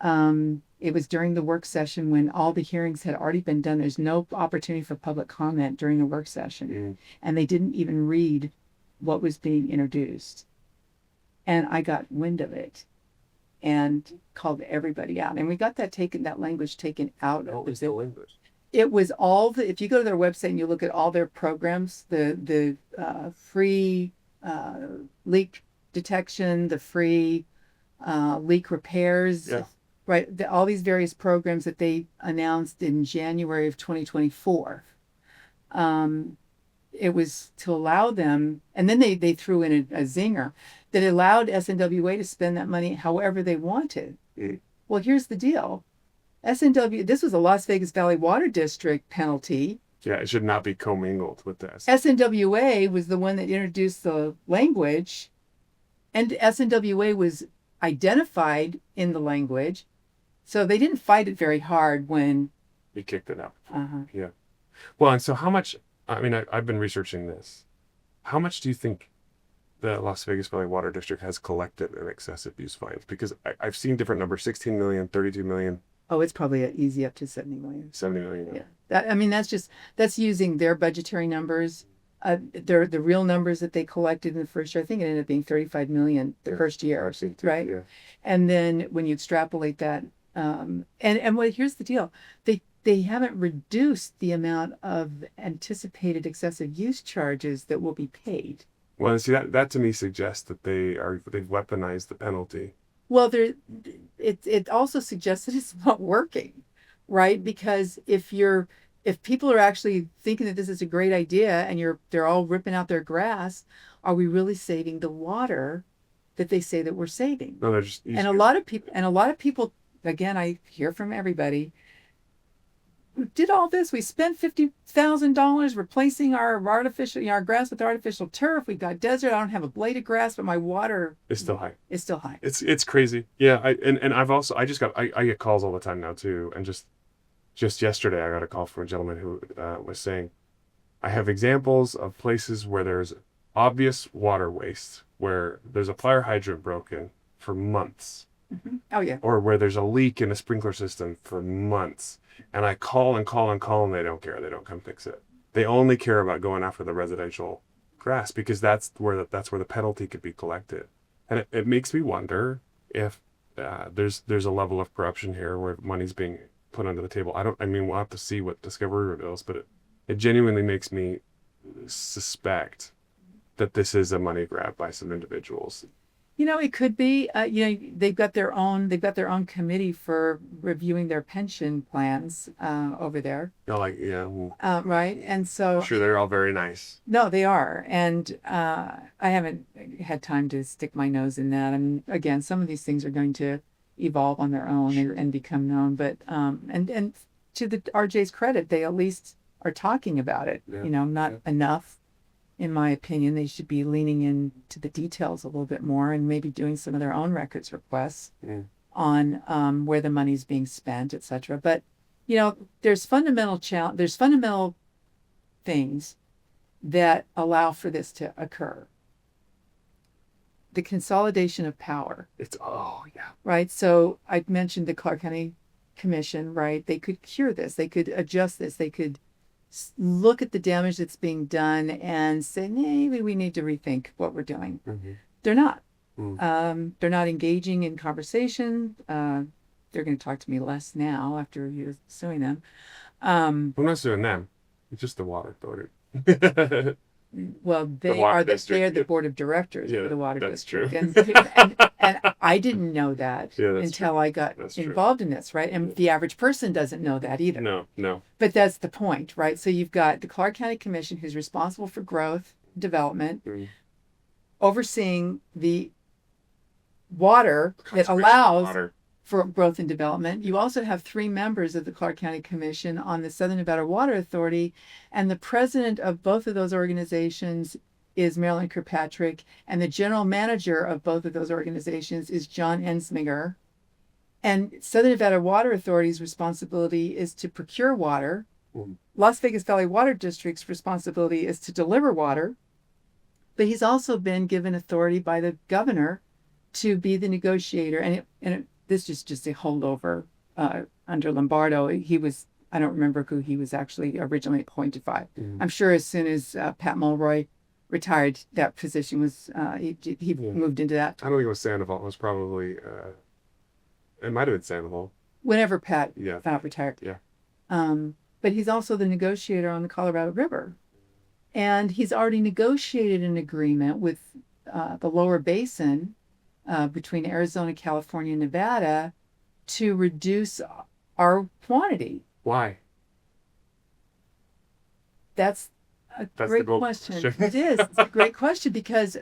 It was during the work session when all the hearings had already been done. There's no opportunity for public comment during the work session, and they didn't even read what was being introduced. And I got wind of it and called everybody out. And we got that language taken out of the bill. It was if you go to their website and you look at all their programs, the free leak detection, the free leak repairs, right? All these various programs that they announced in January of 2024. It was to allow them, and then they threw in a zinger that allowed SNWA to spend that money however they wanted. Well, here's the deal. This was a Las Vegas Valley Water District penalty. Yeah, it should not be commingled with this. SNWA was the one that introduced the language, and SNWA was identified in the language, so they didn't fight it very hard when you kicked it out. Yeah. Well, and so how much? I mean, I've been researching this. How much do you think the Las Vegas Valley Water District has collected in excessive use fines? Because I've seen different numbers: 16 million, 32 million. Oh, it's probably easy up to 70 million. 70 million. Yeah. That's using their budgetary numbers. The real numbers that they collected in the first year, I think it ended up being 35 million the first year, right? Yeah. And then when you extrapolate that, here's the deal. They haven't reduced the amount of anticipated excessive use charges that will be paid. Well, see, that to me suggests that they've weaponized the penalty. Well, it also suggests that it's not working, right? Because if people are actually thinking that this is a great idea and they're all ripping out their grass, are we really saving the water that they say that we're saving? No, they're just and a lot of people, again, I hear from everybody. did all this. We spent $50,000 replacing our grass with artificial turf. We got desert. I don't have a blade of grass, but my water It's still high. is still high. It's crazy. Yeah. I get calls all the time now too. And just yesterday, I got a call from a gentleman who was saying, I have examples of places where there's obvious water waste, where there's a fire hydrant broken for months, Oh yeah. or where there's a leak in a sprinkler system for months. And I call and call and call, and they don't care. They don't come fix it. They only care about going after the residential grass because that's where the penalty could be collected. And it makes me wonder if there's a level of corruption here where money's being put under the table. I mean, we'll have to see what discovery reveals, but it genuinely makes me suspect that this is a money grab by some individuals. It could be. They've got their own committee for reviewing their pension plans over there, right? And so, sure, they're all very nice. no, they are, and I haven't had time to stick my nose in that. I mean, again, some of these things are going to evolve on their own and become known, but and to the RJ's credit, they at least are talking about it. Yeah, Not enough. In my opinion, they should be leaning into the details a little bit more and maybe doing some of their own records requests on where the money's being spent, etc. But there's fundamental things that allow for this to occur. The consolidation of power. Right. So I mentioned the Clark County Commission. Right. They could cure this. They could adjust this. They could look at the damage that's being done and say, maybe we need to rethink what we're doing. They're not. They're not engaging in conversation. They're going to talk to me less now after you're suing them. I'm not suing them. It's just the water authority. Well, they are the board of directors for the water that's district. True. And I didn't know that until I got involved in this, right? And the average person doesn't know that either. No. But that's the point, right? So you've got the Clark County Commission, who's responsible for growth, development, overseeing the water that allows for growth and development. You also have 3 members of the Clark County Commission on the Southern Nevada Water Authority, and the president of both of those organizations is Marilyn Kirkpatrick, and the general manager of both of those organizations is John Ensminger. And Southern Nevada Water Authority's responsibility is to procure water. Las Vegas Valley Water District's responsibility is to deliver water. But he's also been given authority by the governor to be the negotiator. This is just a holdover under Lombardo. I don't remember who he was actually originally appointed by. I'm sure as soon as Pat Mulroy retired, that position was, he moved into that. I don't think it was Sandoval. It was probably, it might have been Sandoval. Whenever Pat retired. Yeah. But he's also the negotiator on the Colorado River. And he's already negotiated an agreement with the lower basin between Arizona, California, and Nevada to reduce our quantity. Why? That's a great question. It is. It's a great question because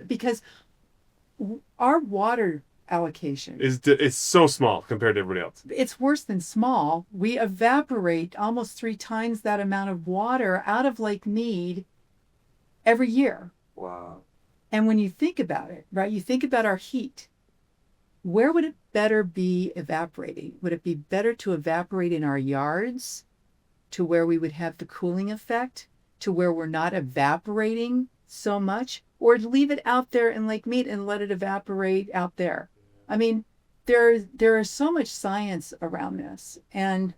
our water allocation is so small compared to everybody else. It's worse than small. We evaporate almost 3 times that amount of water out of Lake Mead every year. Wow. And when you think about it, right, you think about our heat. Where would it better be evaporating? Would it be better to evaporate in our yards to where we would have the cooling effect, to where we're not evaporating so much, or leave it out there in Lake Mead and let it evaporate out there? I mean, there is so much science around this, and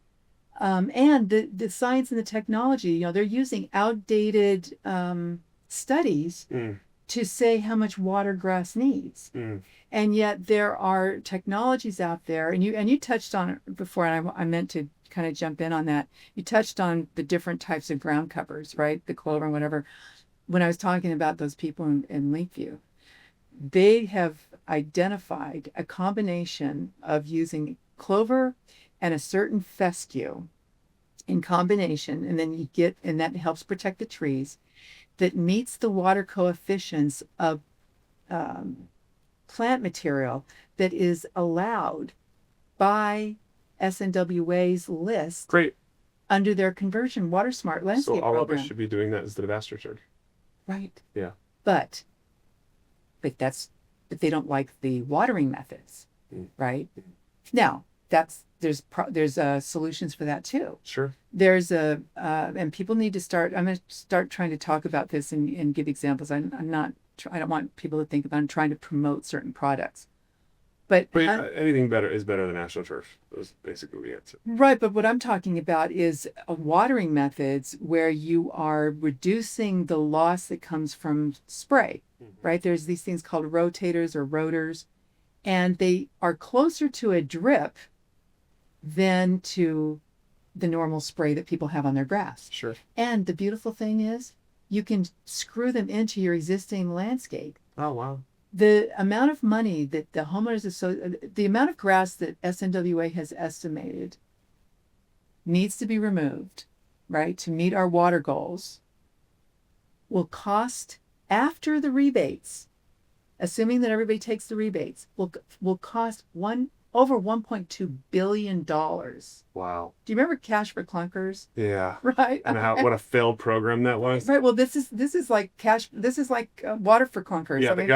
the science and the technology. They're using outdated studies to say how much water grass needs. And yet there are technologies out there, and you touched on it before, and I meant to kind of jump in on that. You touched on the different types of ground covers, right? The clover and whatever. When I was talking about those people in Lakeview, they have identified a combination of using clover and a certain fescue in combination, and that helps protect the trees, that meets the water coefficients of plant material that is allowed by SNWA's list. Great. under their conversion water smart So landscape all of us program. should be doing that instead of astroturf. Right. Yeah. But but they don't like the watering methods, right? Now there's solutions for that too. Sure. There's and people need to start. I'm going to start trying to talk about this and give examples. I'm not. I don't want people to think about I'm trying to promote certain products, but Anything better is better than astroturf. That's basically the answer. right. But what I'm talking about is watering methods where you are reducing the loss that comes from spray. Right? There's these things called rotators or rotors, and they are closer to a drip than to the normal spray that people have on their grass. Sure. And the beautiful thing is you can screw them into your existing landscape. Oh, wow. The amount of money that the homeowners the amount of grass that SNWA has estimated needs to be removed, right, to meet our water goals will cost after the rebates, assuming that everybody takes the rebates, will cost over $1.2 billion. Wow. Do you remember Cash for Clunkers? Yeah. Right. And what a failed program that was. Right. Well, this is like cash. This is like water for clunkers. Yeah, I mean,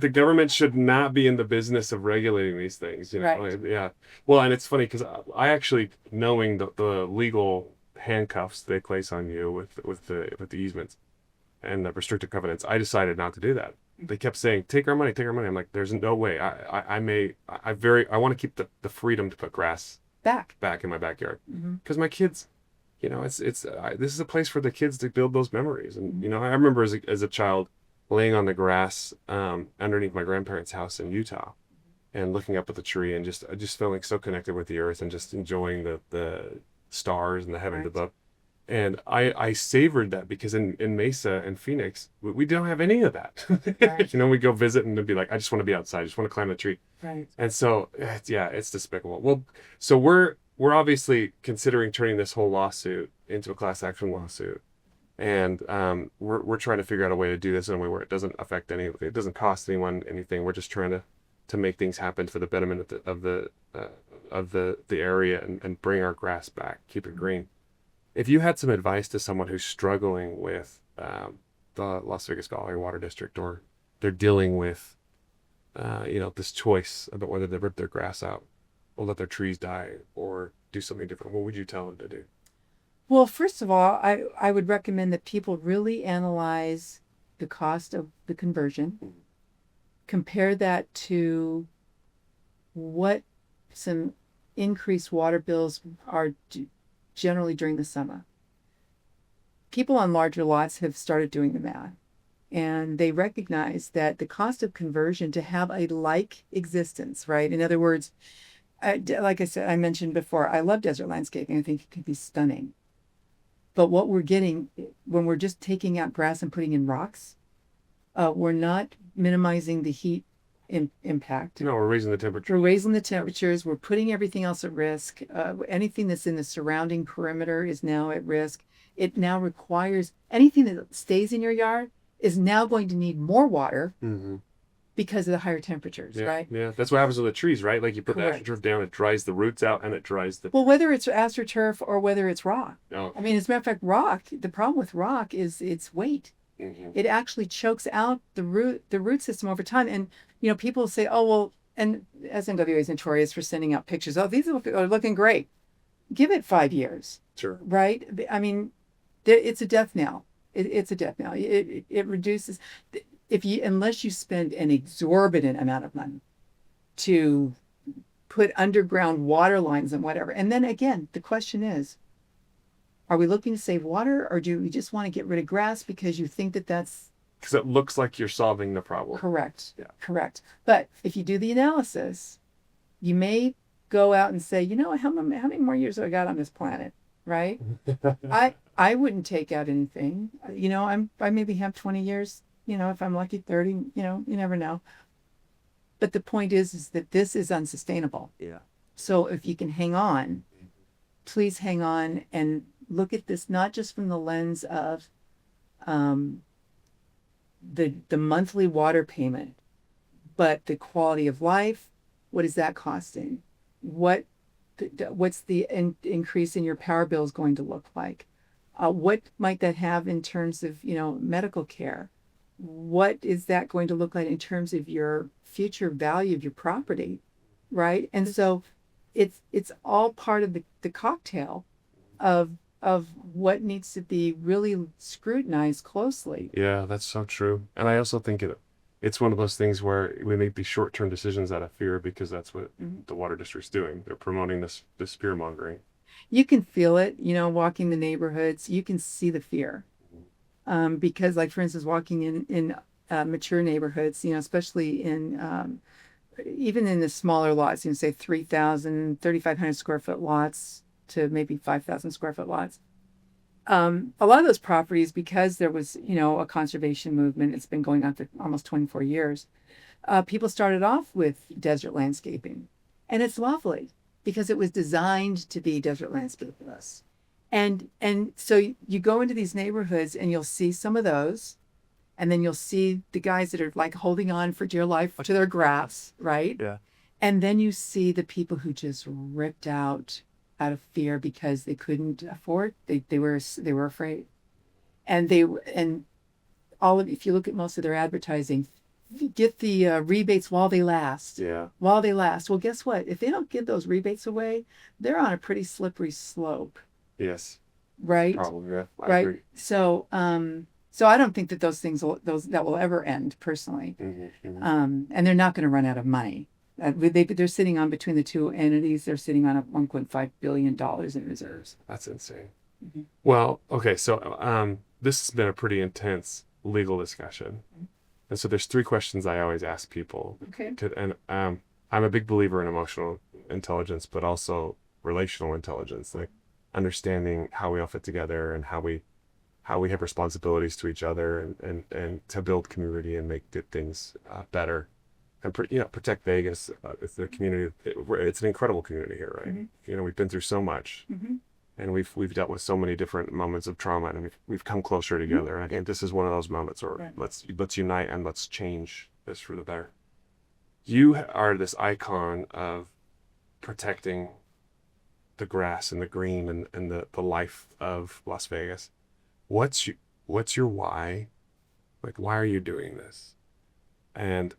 the government should not be in the business of regulating these things. You know? Right. Yeah. Well, and it's funny because I actually, knowing the legal handcuffs they place on you with the easements and the restrictive covenants, I decided not to do that. They kept saying, take our money, take our money. I'm like, there's no way. I want to keep the freedom to put grass back in my backyard Mhm. because my kids, you know, this is a place for the kids to build those memories. And you know, I remember as a child laying on the grass underneath my grandparents' house in Utah and looking up at the tree and just feeling so connected with the earth and just enjoying the stars and the heavens Right. above. And I savored that because in Mesa and Phoenix, we don't have any of that. Right. You know, we go visit and they'd be like, I just want to be outside. I just want to climb the tree. Right. And so, it's despicable. Well, so we're obviously considering turning this whole lawsuit into a class action lawsuit. And we're trying to figure out a way to do this in a way where it doesn't affect it doesn't cost anyone anything. We're just trying to make things happen for the betterment of the area and bring our grass back, keep it green. If you had some advice to someone who's struggling with the Las Vegas Gallery Water District, or they're dealing with, this choice about whether they rip their grass out or let their trees die or do something different, what would you tell them to do? Well, first of all, I would recommend that people really analyze the cost of the conversion, compare that to what some increased water bills are generally during the summer. People on larger lots have started doing the math, and they recognize that the cost of conversion to have a like existence, right? In other words, like I said, I mentioned before, I love desert landscaping. I think it can be stunning. But what we're getting when we're just taking out grass and putting in rocks, we're not minimizing the heat impact. No, we're raising the temperature. We're raising the temperatures. We're putting everything else at risk. Anything that's in the surrounding perimeter is now at risk. It now requires anything that stays in your yard is now going to need more water because of the higher temperatures, right? Yeah, that's what happens with the trees, right? Like you put Correct. the astroturf down, it dries the roots out, and it dries the. Well, whether it's astroturf or whether it's rock. Oh. I mean, as a matter of fact, rock, the problem with rock is its weight. It actually chokes out the root system over time. And, people say, oh, well, and SNWA is notorious for sending out pictures. Oh, these are looking great. Give it 5 years. Sure. Right? I mean, it's a death knell. It's a death knell. It reduces, unless you spend an exorbitant amount of money to put underground water lines and whatever. And then again, the question is, are we looking to save water, or do we just want to get rid of grass because you think that that's Because it looks like you're solving the problem. correct? Yeah. Correct. But if you do the analysis, you may go out and say, how many more years have I got on this planet, right? I wouldn't take out anything. I maybe have 20 years. If I'm lucky, 30. You never know. But the point is that this is unsustainable. Yeah. So if you can hang on, please hang on and look at this not just from the lens of the monthly water payment, but the quality of life. What is that costing? What what's the increase in your power bills going to look like? What might that have in terms of, medical care? What is that going to look like in terms of your future value of your property, right? And so it's all part of the cocktail of what needs to be really scrutinized closely. Yeah, that's so true. And I also think it's one of those things where we make these short-term decisions out of fear because that's what the water district's doing. They're promoting this fear mongering. You can feel it, walking the neighborhoods, you can see the fear. Because like, for instance, walking in mature neighborhoods, especially in even in the smaller lots, say 3,000, 3,500 square foot lots to maybe 5,000 square foot lots. A lot of those properties, because there was, a conservation movement, it's been going on for almost 24 years. People started off with desert landscaping, and it's lovely because it was designed to be desert landscaping. And so you go into these neighborhoods and you'll see some of those, and then you'll see the guys that are like holding on for dear life to their grass, right? Yeah. And then you see the people who just ripped out of fear because they couldn't afford. They were afraid, and if you look at most of their advertising, get the rebates while they last. Yeah. While they last. Well, guess what? If they don't give those rebates away, they're on a pretty slippery slope. Yes. Right. Probably. Yeah. I Right. agree. So I don't think that those things that will ever end personally. And they're not going to run out of money. They're sitting on, between the two entities, they're sitting on $1.5 billion in reserves. That's insane. Well, okay, so this has been a pretty intense legal discussion. And so there's 3 questions I always ask people. Okay. And I'm a big believer in emotional intelligence, but also relational intelligence, like understanding how we all fit together and how we have responsibilities to each other and to build community and make good things better. And protect Vegas. It's the community. It's an incredible community here, right? We've been through so much, and we've dealt with so many different moments of trauma, and we've come closer together. And I think this is one of those moments where let's unite and let's change this for the better. You are this icon of protecting the grass and the green and the life of Las Vegas. What's your why? Like, why are you doing this? And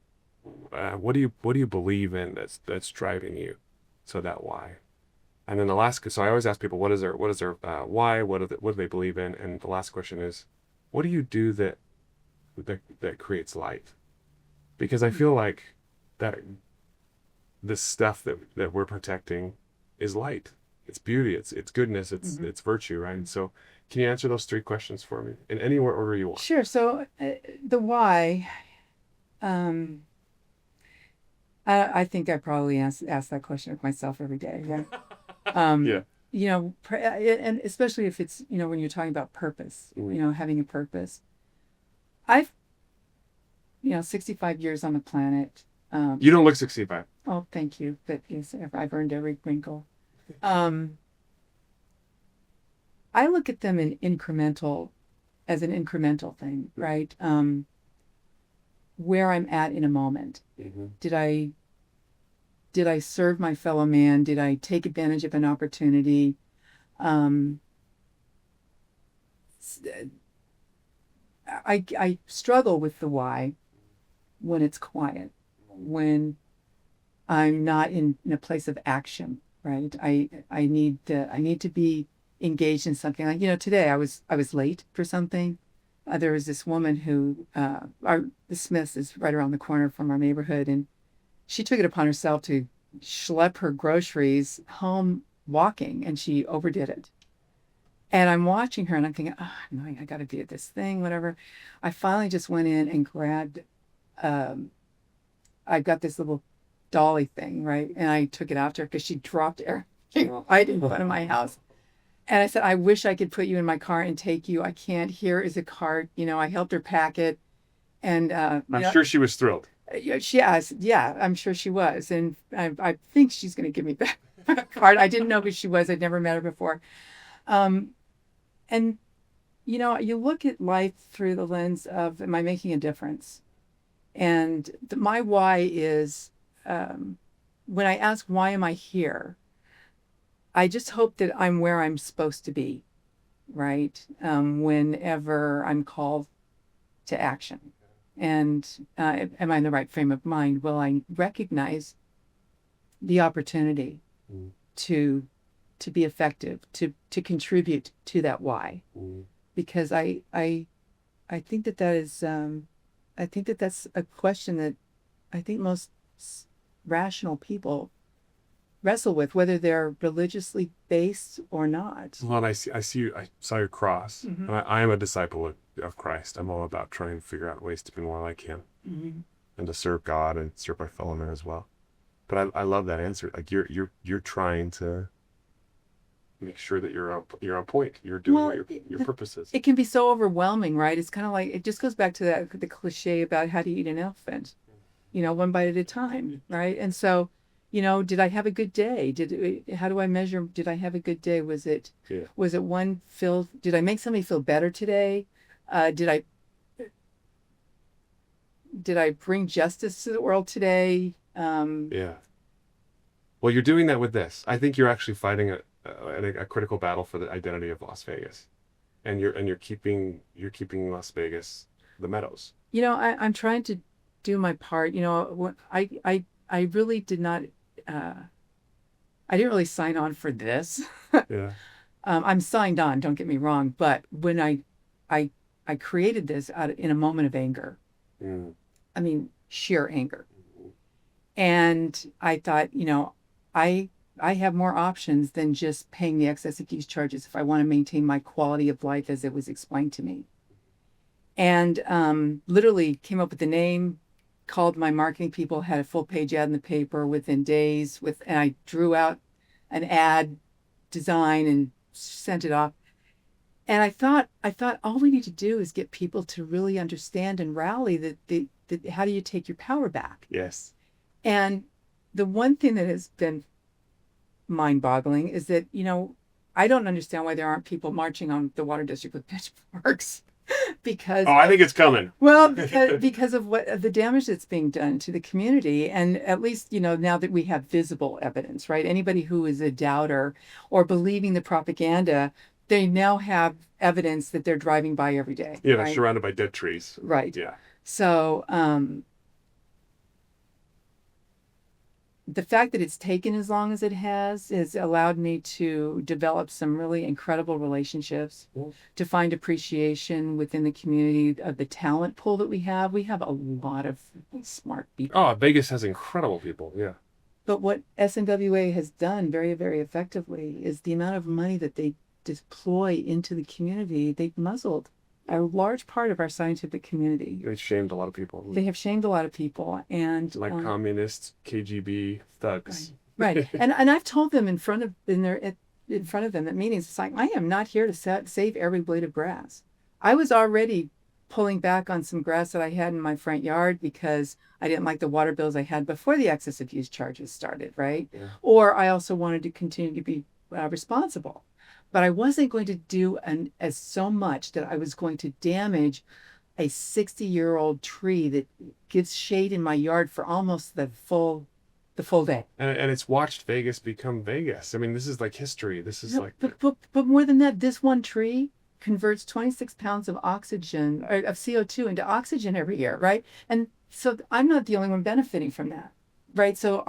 what do you believe in that's driving you? So that why. And then so I always ask people, what is their why? What do they believe in? And the last question is, what do you do that creates light? Because I feel like that this stuff that we're protecting is light. It's beauty. It's goodness. It's virtue, right? And so, can you answer those 3 questions for me in any order you want? Sure. So the why. I think I probably ask that question of myself every day. Yeah. Yeah. And especially if it's, when you're talking about purpose, having a purpose. I've, 65 years on the planet. You don't look 65. Oh, thank you. But yes, I've earned every wrinkle. I look at them as an incremental thing, right? Where I'm at in a moment. Did I serve my fellow man? Did I take advantage of an opportunity? I struggle with the why when it's quiet, when I'm not in a place of action, right? I need to be engaged in something. Like, today I was late for something. There was this woman who, the Smiths is right around the corner from our neighborhood, and she took it upon herself to schlep her groceries home walking, and she overdid it. And I'm watching her, and I'm thinking, no, I got to do this thing, whatever. I finally just went in and grabbed, I got this little dolly thing, right? And I took it after her because she dropped everything right in front of my house. And I said, I wish I could put you in my car and take you. I can't. Here is a cart. I helped her pack it. And I'm sure she was thrilled. She asked, yeah, I'm sure she was. And I think she's going to give me back my card. I didn't know who she was. I'd never met her before. And, you look at life through the lens of, am I making a difference? And my why is, when I ask, why am I here? I just hope that I'm where I'm supposed to be, right? Whenever I'm called to action. And am I in the right frame of mind? Will I recognize the opportunity Mm, to be effective, to contribute to that why? mm, Because I think that is I think that that's a question that I think most rational people wrestle with, whether they're religiously based or not. Well, and I saw your cross, Mm-hmm. and I am a disciple of Christ. I'm all about trying to figure out ways to be more like Him Mm-hmm. and to serve God and serve my fellow man as well. But I love that answer. Like you're trying to make sure that you're on point. You're doing Well, what your purpose is. it can be so overwhelming, right? It's kind of like it just goes back to the cliche about how to eat an elephant, one bite at a time, right? And so, did I have a good day? How do I measure? Did I have a good day? Yeah. Was it one feel? Did I make somebody feel better today? Did I bring justice to the world today? Yeah. Well, you're doing that with this. I think you're actually fighting a critical battle for the identity of Las Vegas, and you're keeping Las Vegas the Meadows. I'm trying to do my part. I really did not. I didn't really sign on for this. Yeah. I'm signed on. Don't get me wrong, but when I, I created this in a moment of anger. Mm. I mean, sheer anger. And I thought, I have more options than just paying the excess abuse charges if I want to maintain my quality of life as it was explained to me. And literally came up with the name, called my marketing people, had a full page ad in the paper within days and I drew out an ad design and sent it off. And I thought all we need to do is get people to really understand and rally that how do you take your power back? Yes. And the one thing that has been mind-boggling is that, I don't understand why there aren't people marching on the water district with pitchforks because Oh, I think it's coming. well, because of what the damage that's being done to the community, and at least now that we have visible evidence, right? Anybody who is a doubter or believing the propaganda, they now have evidence that they're driving by every day. Yeah, they're right? surrounded by dead trees. Right. Yeah. So the fact that it's taken as long as it has allowed me to develop some really incredible relationships, to find appreciation within the community of the talent pool that we have. We have a lot of smart people. Oh, Vegas has incredible people. Yeah. But what SNWA has done very, very effectively is the amount of money that they deploy into the community. They've muzzled a large part of our scientific community. They shamed a lot of people. They have shamed a lot of people, and like communists, KGB thugs. Right. And I've told them in front of them at meetings, it's like, I am not here to save every blade of grass. I was already pulling back on some grass that I had in my front yard because I didn't like the water bills I had before the excess abuse charges started, right? Yeah. Or I also wanted to continue to be responsible. But I wasn't going to do as so much that I was going to damage a 60-year-old tree that gives shade in my yard for almost the full day. And it's watched Vegas become Vegas. I mean, this is like history. This is like. But more than that, this one tree converts 26 pounds of oxygen or of CO2 into oxygen every year, right? And so I'm not the only one benefiting from that, right? So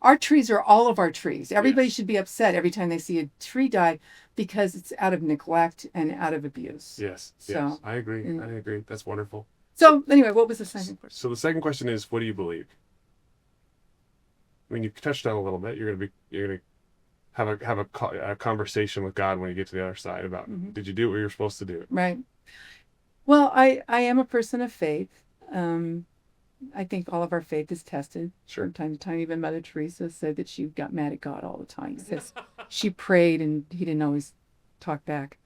our trees are all of our trees. Everybody should be upset every time they see a tree die because it's out of neglect and out of abuse. Yes. So, yes. I agree. I agree. That's wonderful. So anyway, what was the second question? So the second question is, what do you believe? I mean, you touched on a little bit. You're gonna have a conversation with God when you get to the other side about did you do what you were supposed to do? Right. Well, I am a person of faith. I think all of our faith is tested. Sure. From time to time, even Mother Teresa said that she got mad at God all the time. Says she prayed and he didn't always talk back.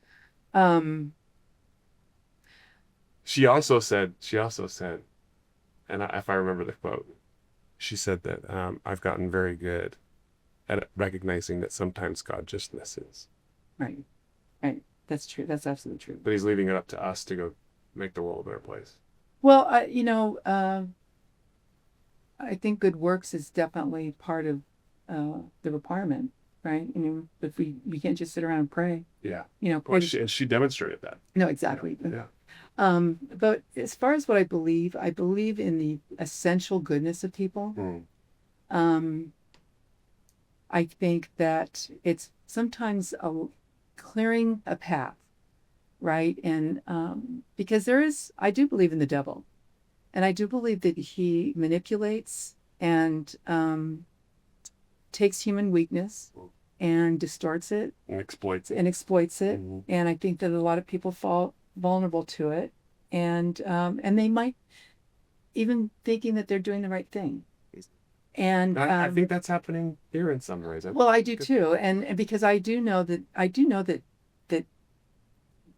She also said, and if I remember the quote, she said that I've gotten very good at recognizing that sometimes God just misses. Right. Right. That's true. That's absolutely true. But he's leaving it up to us to go make the world a better place. Well, I think good works is definitely part of the requirement. right? But we can't just sit around and pray. Yeah. Pray Well, she demonstrated that. no, exactly. Yeah. But as far as what I believe in the essential goodness of people. Mm. I think that it's sometimes clearing a path, right? And because I do believe in the devil, and I do believe that he manipulates and takes human weakness and distorts it And exploits it. Mm-hmm. And I think that a lot of people fall vulnerable to it, and they might even thinking that they're doing the right thing. And I think that's happening here in some ways. Well, I do too, and because I do know that that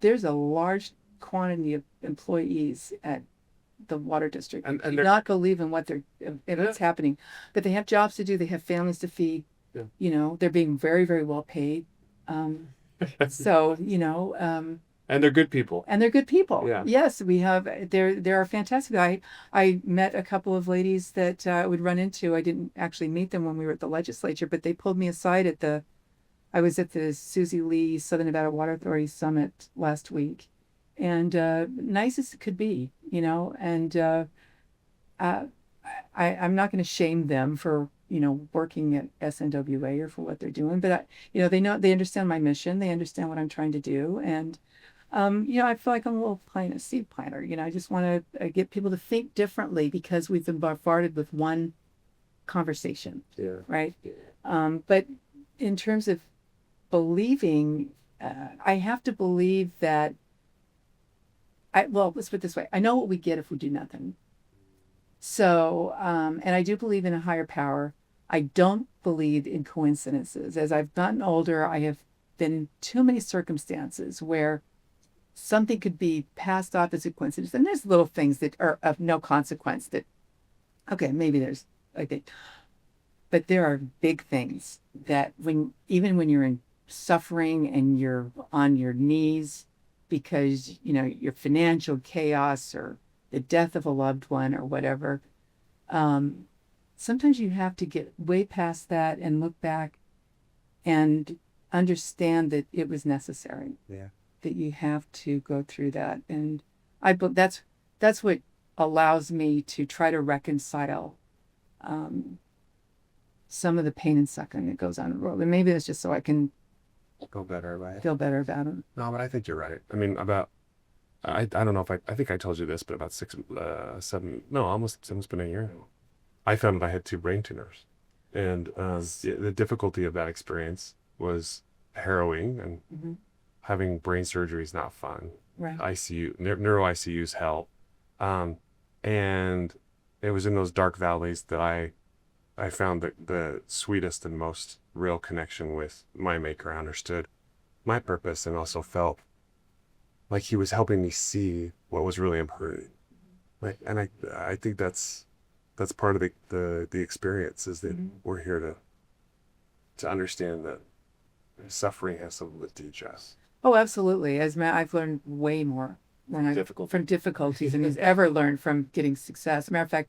there's a large quantity of employees at the water district And do not believe in what's happening, but they have jobs to do, they have families to feed. Yeah. They're being very, very well paid. So and they're good people. And they're good people. Yeah. Yes, we have. There are fantastic. I met a couple of ladies that I would run into. I didn't actually meet them when we were at the legislature, but they pulled me aside I was at the Susie Lee Southern Nevada Water Authority Summit last week, and nice as it could be, and I'm not going to shame them for working at SNWA or for what they're doing, but they understand my mission, they understand what I'm trying to do, and I feel like I'm a little seed planter. I just want to get people to think differently because we've been bombarded with one conversation. Yeah. Right. But in terms of believing, I have to believe that let's put it this way. I know what we get if we do nothing. So, and I do believe in a higher power. I don't believe in coincidences. As I've gotten older, I have been in too many circumstances where something could be passed off as a coincidence. And there's little things that are of no consequence that, okay, maybe there's, but there are big things that even when you're in suffering and you're on your knees because, your financial chaos or the death of a loved one or whatever, sometimes you have to get way past that and look back and understand that it was necessary. Yeah. That you have to go through that, and that's what allows me to try to reconcile some of the pain and suffering that goes on in the world, and maybe that's just so I can Feel better about it. feel better about it. No, but I think you're right. I mean, I don't know if I think I told you this, but about almost been a year now. I found I had 2 brain tumors, and the difficulty of that experience was harrowing, and Mm-hmm. having brain surgery is not fun. Right. Neuro ICU's hell. And it was in those dark valleys that I found the sweetest and most real connection with my maker. I understood my purpose and also felt like he was helping me see what was really important. And I think that's part of the experience, is that we're here to understand that suffering has something to teach us. Oh, absolutely. I've learned way more from difficulties than he's ever learned from getting success. As a matter of fact,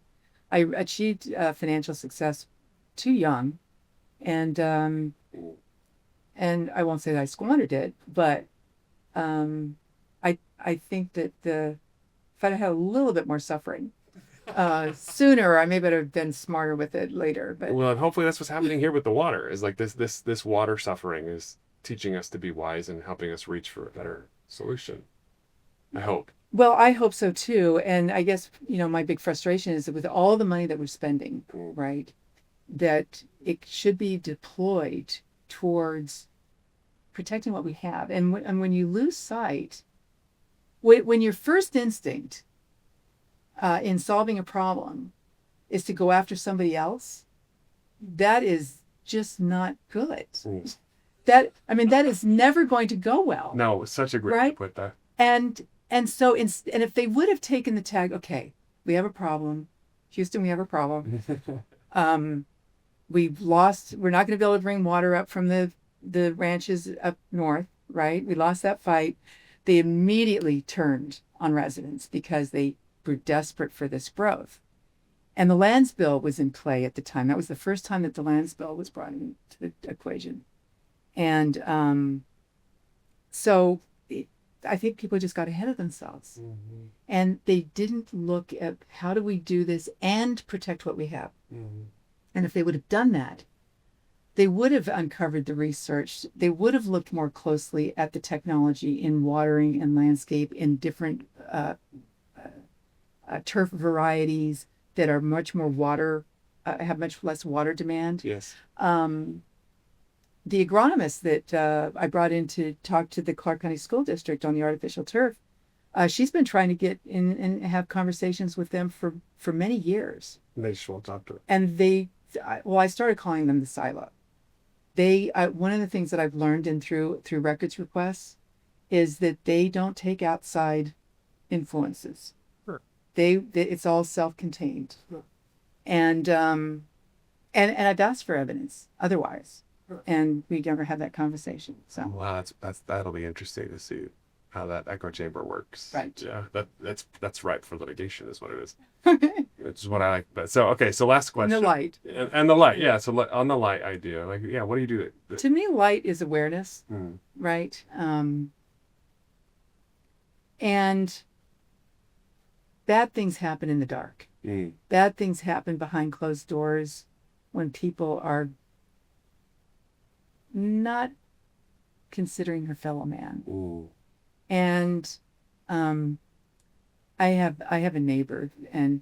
I achieved financial success too young, and I won't say that I squandered it, but I think that if I'd had a little bit more suffering sooner, I maybe would have been smarter with it later. But well, and hopefully that's what's happening here with the water. Is like this water suffering is teaching us to be wise and helping us reach for a better solution. I hope. Well, I hope so too. And I guess, my big frustration is that with all the money that we're spending, right, that it should be deployed towards protecting what we have. And when you lose sight, when your first instinct in solving a problem is to go after somebody else, that is just not good. That is never going to go well. No, it's such a great way to put that. And so if they would have taken the tag, okay, we have a problem, Houston, we have a problem. We're not going to be able to bring water up from the ranches up north, right? We lost that fight. They immediately turned on residents because they were desperate for this growth. And the lands bill was in play at the time. That was the first time that the lands bill was brought into the equation. And so I think people just got ahead of themselves. Mm-hmm. And they didn't look at how do we do this and protect what we have. Mm-hmm. And if they would have done that, they would have uncovered the research. They would have looked more closely at the technology in watering and landscape in different turf varieties that are much more water, have much less water demand. Yes. The agronomist that I brought in to talk to the Clark County School District on the artificial turf, she's been trying to get in and have conversations with them for many years. And they just won't talk to it. And I started calling them the silo. One of the things that I've learned through records requests is that they don't take outside influences. Sure. It's all self-contained. Sure. And I've asked for evidence otherwise. Sure. And we never had that conversation. So wow, that'll be interesting to see how that echo chamber works. Right. Yeah, that's ripe for litigation, is what it is. Okay. Which is what I like. But so okay, so last question. And the light. And the light, yeah. So on the light idea, like, yeah, what do you do? To me, light is awareness, Mm. right? And bad things happen in the dark. Mm. Bad things happen behind closed doors when people are not considering her fellow man. Ooh. And I have a neighbor, and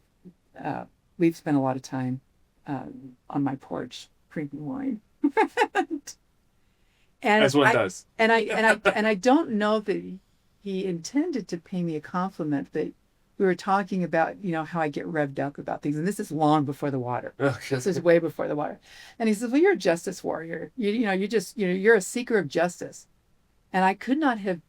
we've spent a lot of time on my porch drinking wine. And As one does. And I don't know that he intended to pay me a compliment, but we were talking about, how I get revved up about things, and this is long before the water. This is way before the water. And he says, "Well, you're a justice warrior. You're a seeker of justice." And I could not have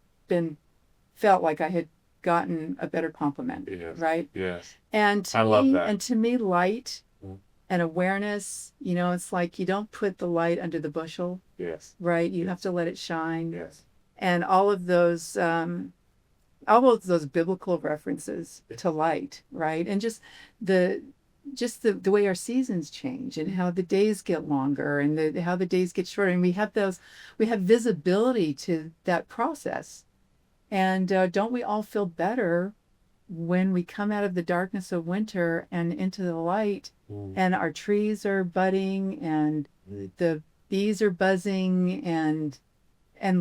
felt like I had gotten a better compliment. Yes. Right? Yes. And I love that. And to me, light Mm. and awareness, it's like you don't put the light under the bushel, Yes. right? You have to let it shine. Yes. And all of those biblical references to light, right? And just the way our seasons change and how the days get longer and how the days get shorter. And we have visibility to that process. And don't we all feel better when we come out of the darkness of winter and into the light, and our trees are budding and the bees are buzzing and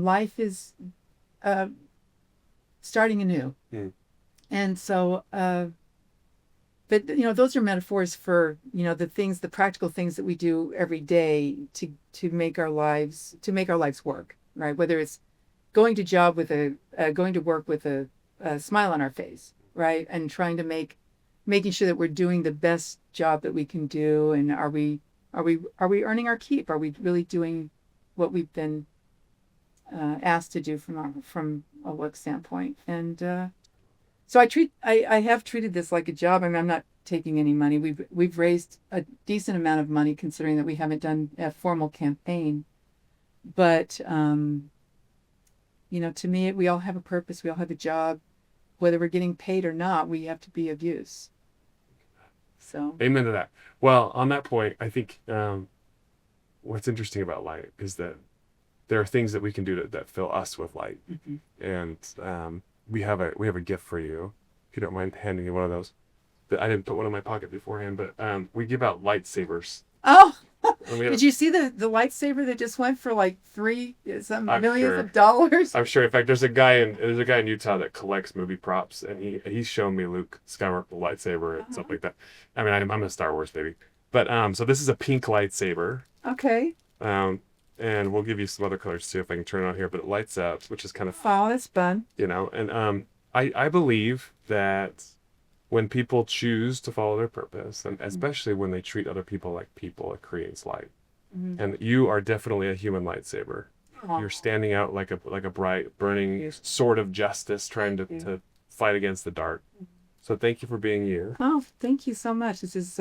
life is starting anew. Mm. And so, but those are metaphors for, the practical things that we do every day to make our lives work, right? Whether it's going to work with a smile on our face, right? And trying to making sure that we're doing the best job that we can do. And are we earning our keep? Are we really doing what we've been asked to do from a work standpoint? And so I have treated this like a job. I mean, I'm not taking any money. We've raised a decent amount of money considering that we haven't done a formal campaign. But to me, we all have a purpose. We all have a job. Whether we're getting paid or not, we have to be of use. So. Amen to that. Well, on that point, I think what's interesting about light is that there are things that we can do that fill us with light. Mm-hmm. And we have a gift for you, if you don't mind handing me one of those. I didn't put one in my pocket beforehand, but we give out lightsabers. Oh, And we have- did you see the lightsaber that just went for like I'm millions sure. of dollars? I'm sure. In fact, there's a guy in Utah that collects movie props, and he's shown me Luke Skywalker lightsaber and stuff like that. I mean, I'm a Star Wars baby, but so this is a pink lightsaber. Okay. And we'll give you some other colors too if I can turn it on here, but it lights up, which is kind of Oh, that's fun. and I believe that when people choose to follow their purpose, and especially when they treat other people like people, it creates light. Mm-hmm. And you are definitely a human lightsaber. Aw. You're standing out like a bright, burning Yes. sword of justice, trying to fight against the dark. So thank you for being you. Oh, thank you so much. This is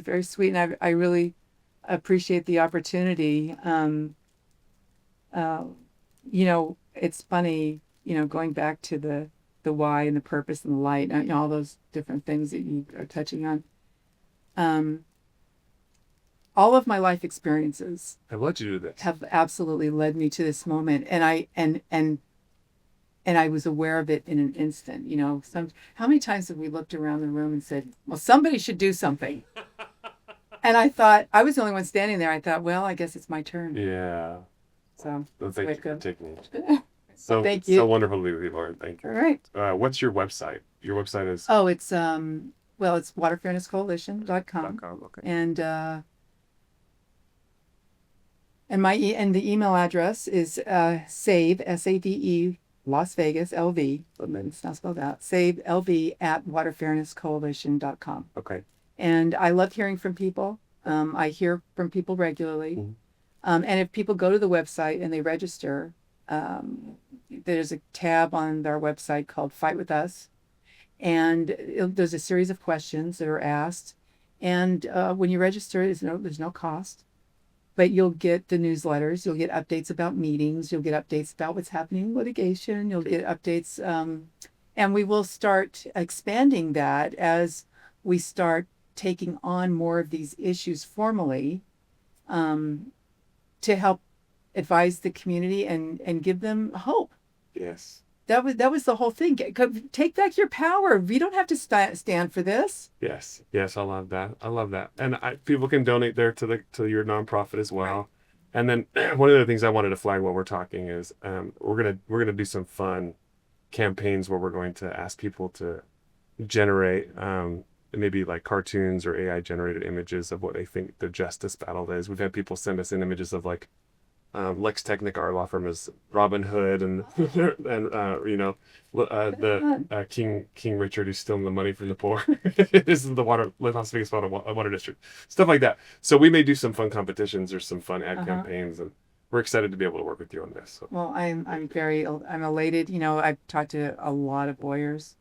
very sweet, and I really appreciate the opportunity. It's funny, going back to the why and the purpose and the light, and all those different things that you are touching on. all of my life experiences I've let you do this. have absolutely led me to this moment, and I was aware of it in an instant. How many times have we looked around the room and said, well, somebody should do something? And I thought, I was the only one standing there. I thought, well, I guess it's my turn. Yeah. So Well, thank you for Good. taking it. So Thank you. So wonderful to be with you, Lauren. Thank All you. right. What's your website? Your website is Oh, it's it's waterfairnesscoalition.com. Okay. And the email address is save SAVE Las Vegas LV. It's not spelled out. Save LV at waterfairnesscoalition.com. Okay. And I love hearing from people. I hear from people regularly. Mhm. And if people go to the website and they register, there's a tab on their website called Fight With Us. And there's a series of questions that are asked. And when you register, there's no cost. But you'll get the newsletters. You'll get updates about meetings. You'll get updates about what's happening in litigation. You'll get updates. And we will start expanding that as we start taking on more of these issues formally, to help advise the community and give them hope. Yes. That was the whole thing. Take back your power. We don't have to stand for this. Yes. Yes. I love that. I love that. And people can donate there to your nonprofit as well. Right. And then one of the things I wanted to flag while we're talking is we're gonna do some fun campaigns where we're going to ask people to generate maybe like cartoons or AI generated images of what they think the justice battle is. We've had people send us in images of like Lex Technic, our law firm, is Robin Hood, and the King Richard who's stealing the money from the poor. This is the Las Vegas water district, stuff like that. So we may do some fun competitions or some fun ad campaigns, and we're excited to be able to work with you on this. So. Well, I'm elated. I've talked to a lot of lawyers.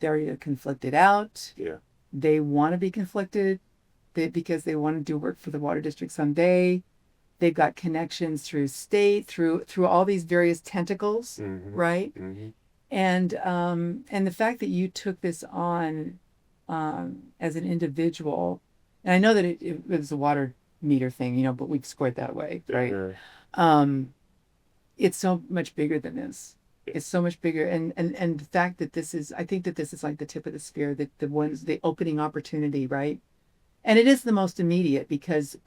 They're conflicted out. Yeah. They want to be conflicted because they want to do work for the water district someday. They've got connections through state, through all these various tentacles, right? Mm-hmm. And the fact that you took this on as an individual, and I know that it was a water meter thing, but we've scored that way, right? Sure. It's so much bigger than this. It's so much bigger, and the fact that I think that this is like the tip of the spear, that the opening opportunity, right? And it is the most immediate because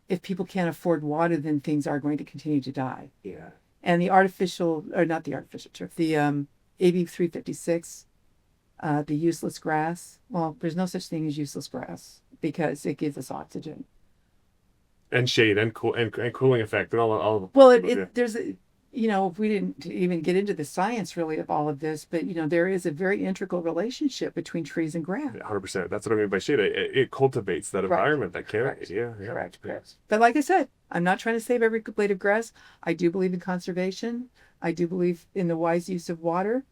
if people can't afford water, then things are going to continue to die. Yeah. And the artificial, or not the artificial turf, the AB 356, the useless grass. Well, there's no such thing as useless grass because it gives us oxygen and shade and cool and cooling effect and all. Well, there's if we didn't even get into the science really of all of this, but there is a very integral relationship between trees and grass. 100%. That's what I mean by shade. It cultivates that environment that carries. Yeah. Correct. But like I said, I'm not trying to save every blade of grass. I do believe in conservation. I do believe in the wise use of water,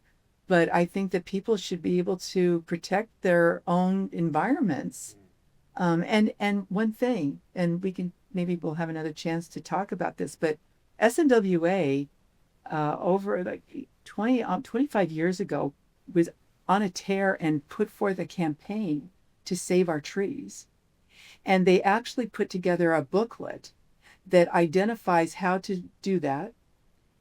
but I think that people should be able to protect their own environments. And one thing, and we'll have another chance to talk about this, but SNWA over like 25 years ago was on a tear and put forth a campaign to save our trees. And they actually put together a booklet that identifies how to do that,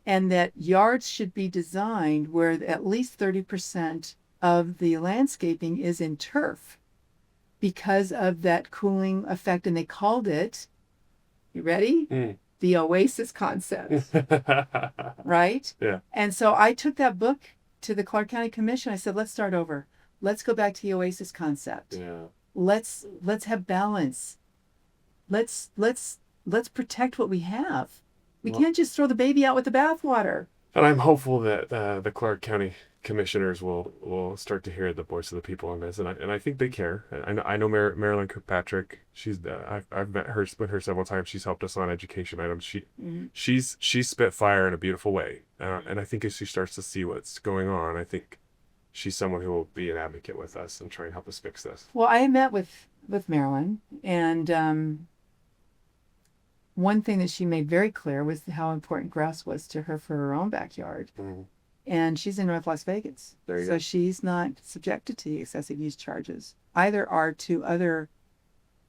and that yards should be designed where at least 30% of the landscaping is in turf because of that cooling effect. And they called it, you ready? The oasis concept, right? Yeah. And so I took that book to the Clark County Commission. I said, let's start over. Let's go back to the oasis concept. Yeah. Let's have balance. Let's protect what we have. We can't just throw the baby out with the bathwater. And I'm hopeful that the Clark County commissioners will start to hear the voice of the people on this, and I think they care. I know Marilyn Kirkpatrick. She's I've met her with her several times. She's helped us on education items. She's spit fire in a beautiful way, and I think as she starts to see what's going on, I think she's someone who will be an advocate with us and try and help us fix this. Well, I met with Marilyn, and one thing that she made very clear was how important grass was to her for her own backyard. And she's in North Las Vegas. There you so go. She's not subjected to the excessive use charges. Either are two other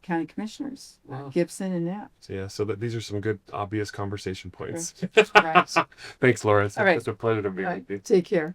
county commissioners, Wow. Gibson and Knapp. So yeah, so that these are some good obvious conversation points. Right. Thanks, Laura. All right. It's a pleasure to be All with right. you. Take care.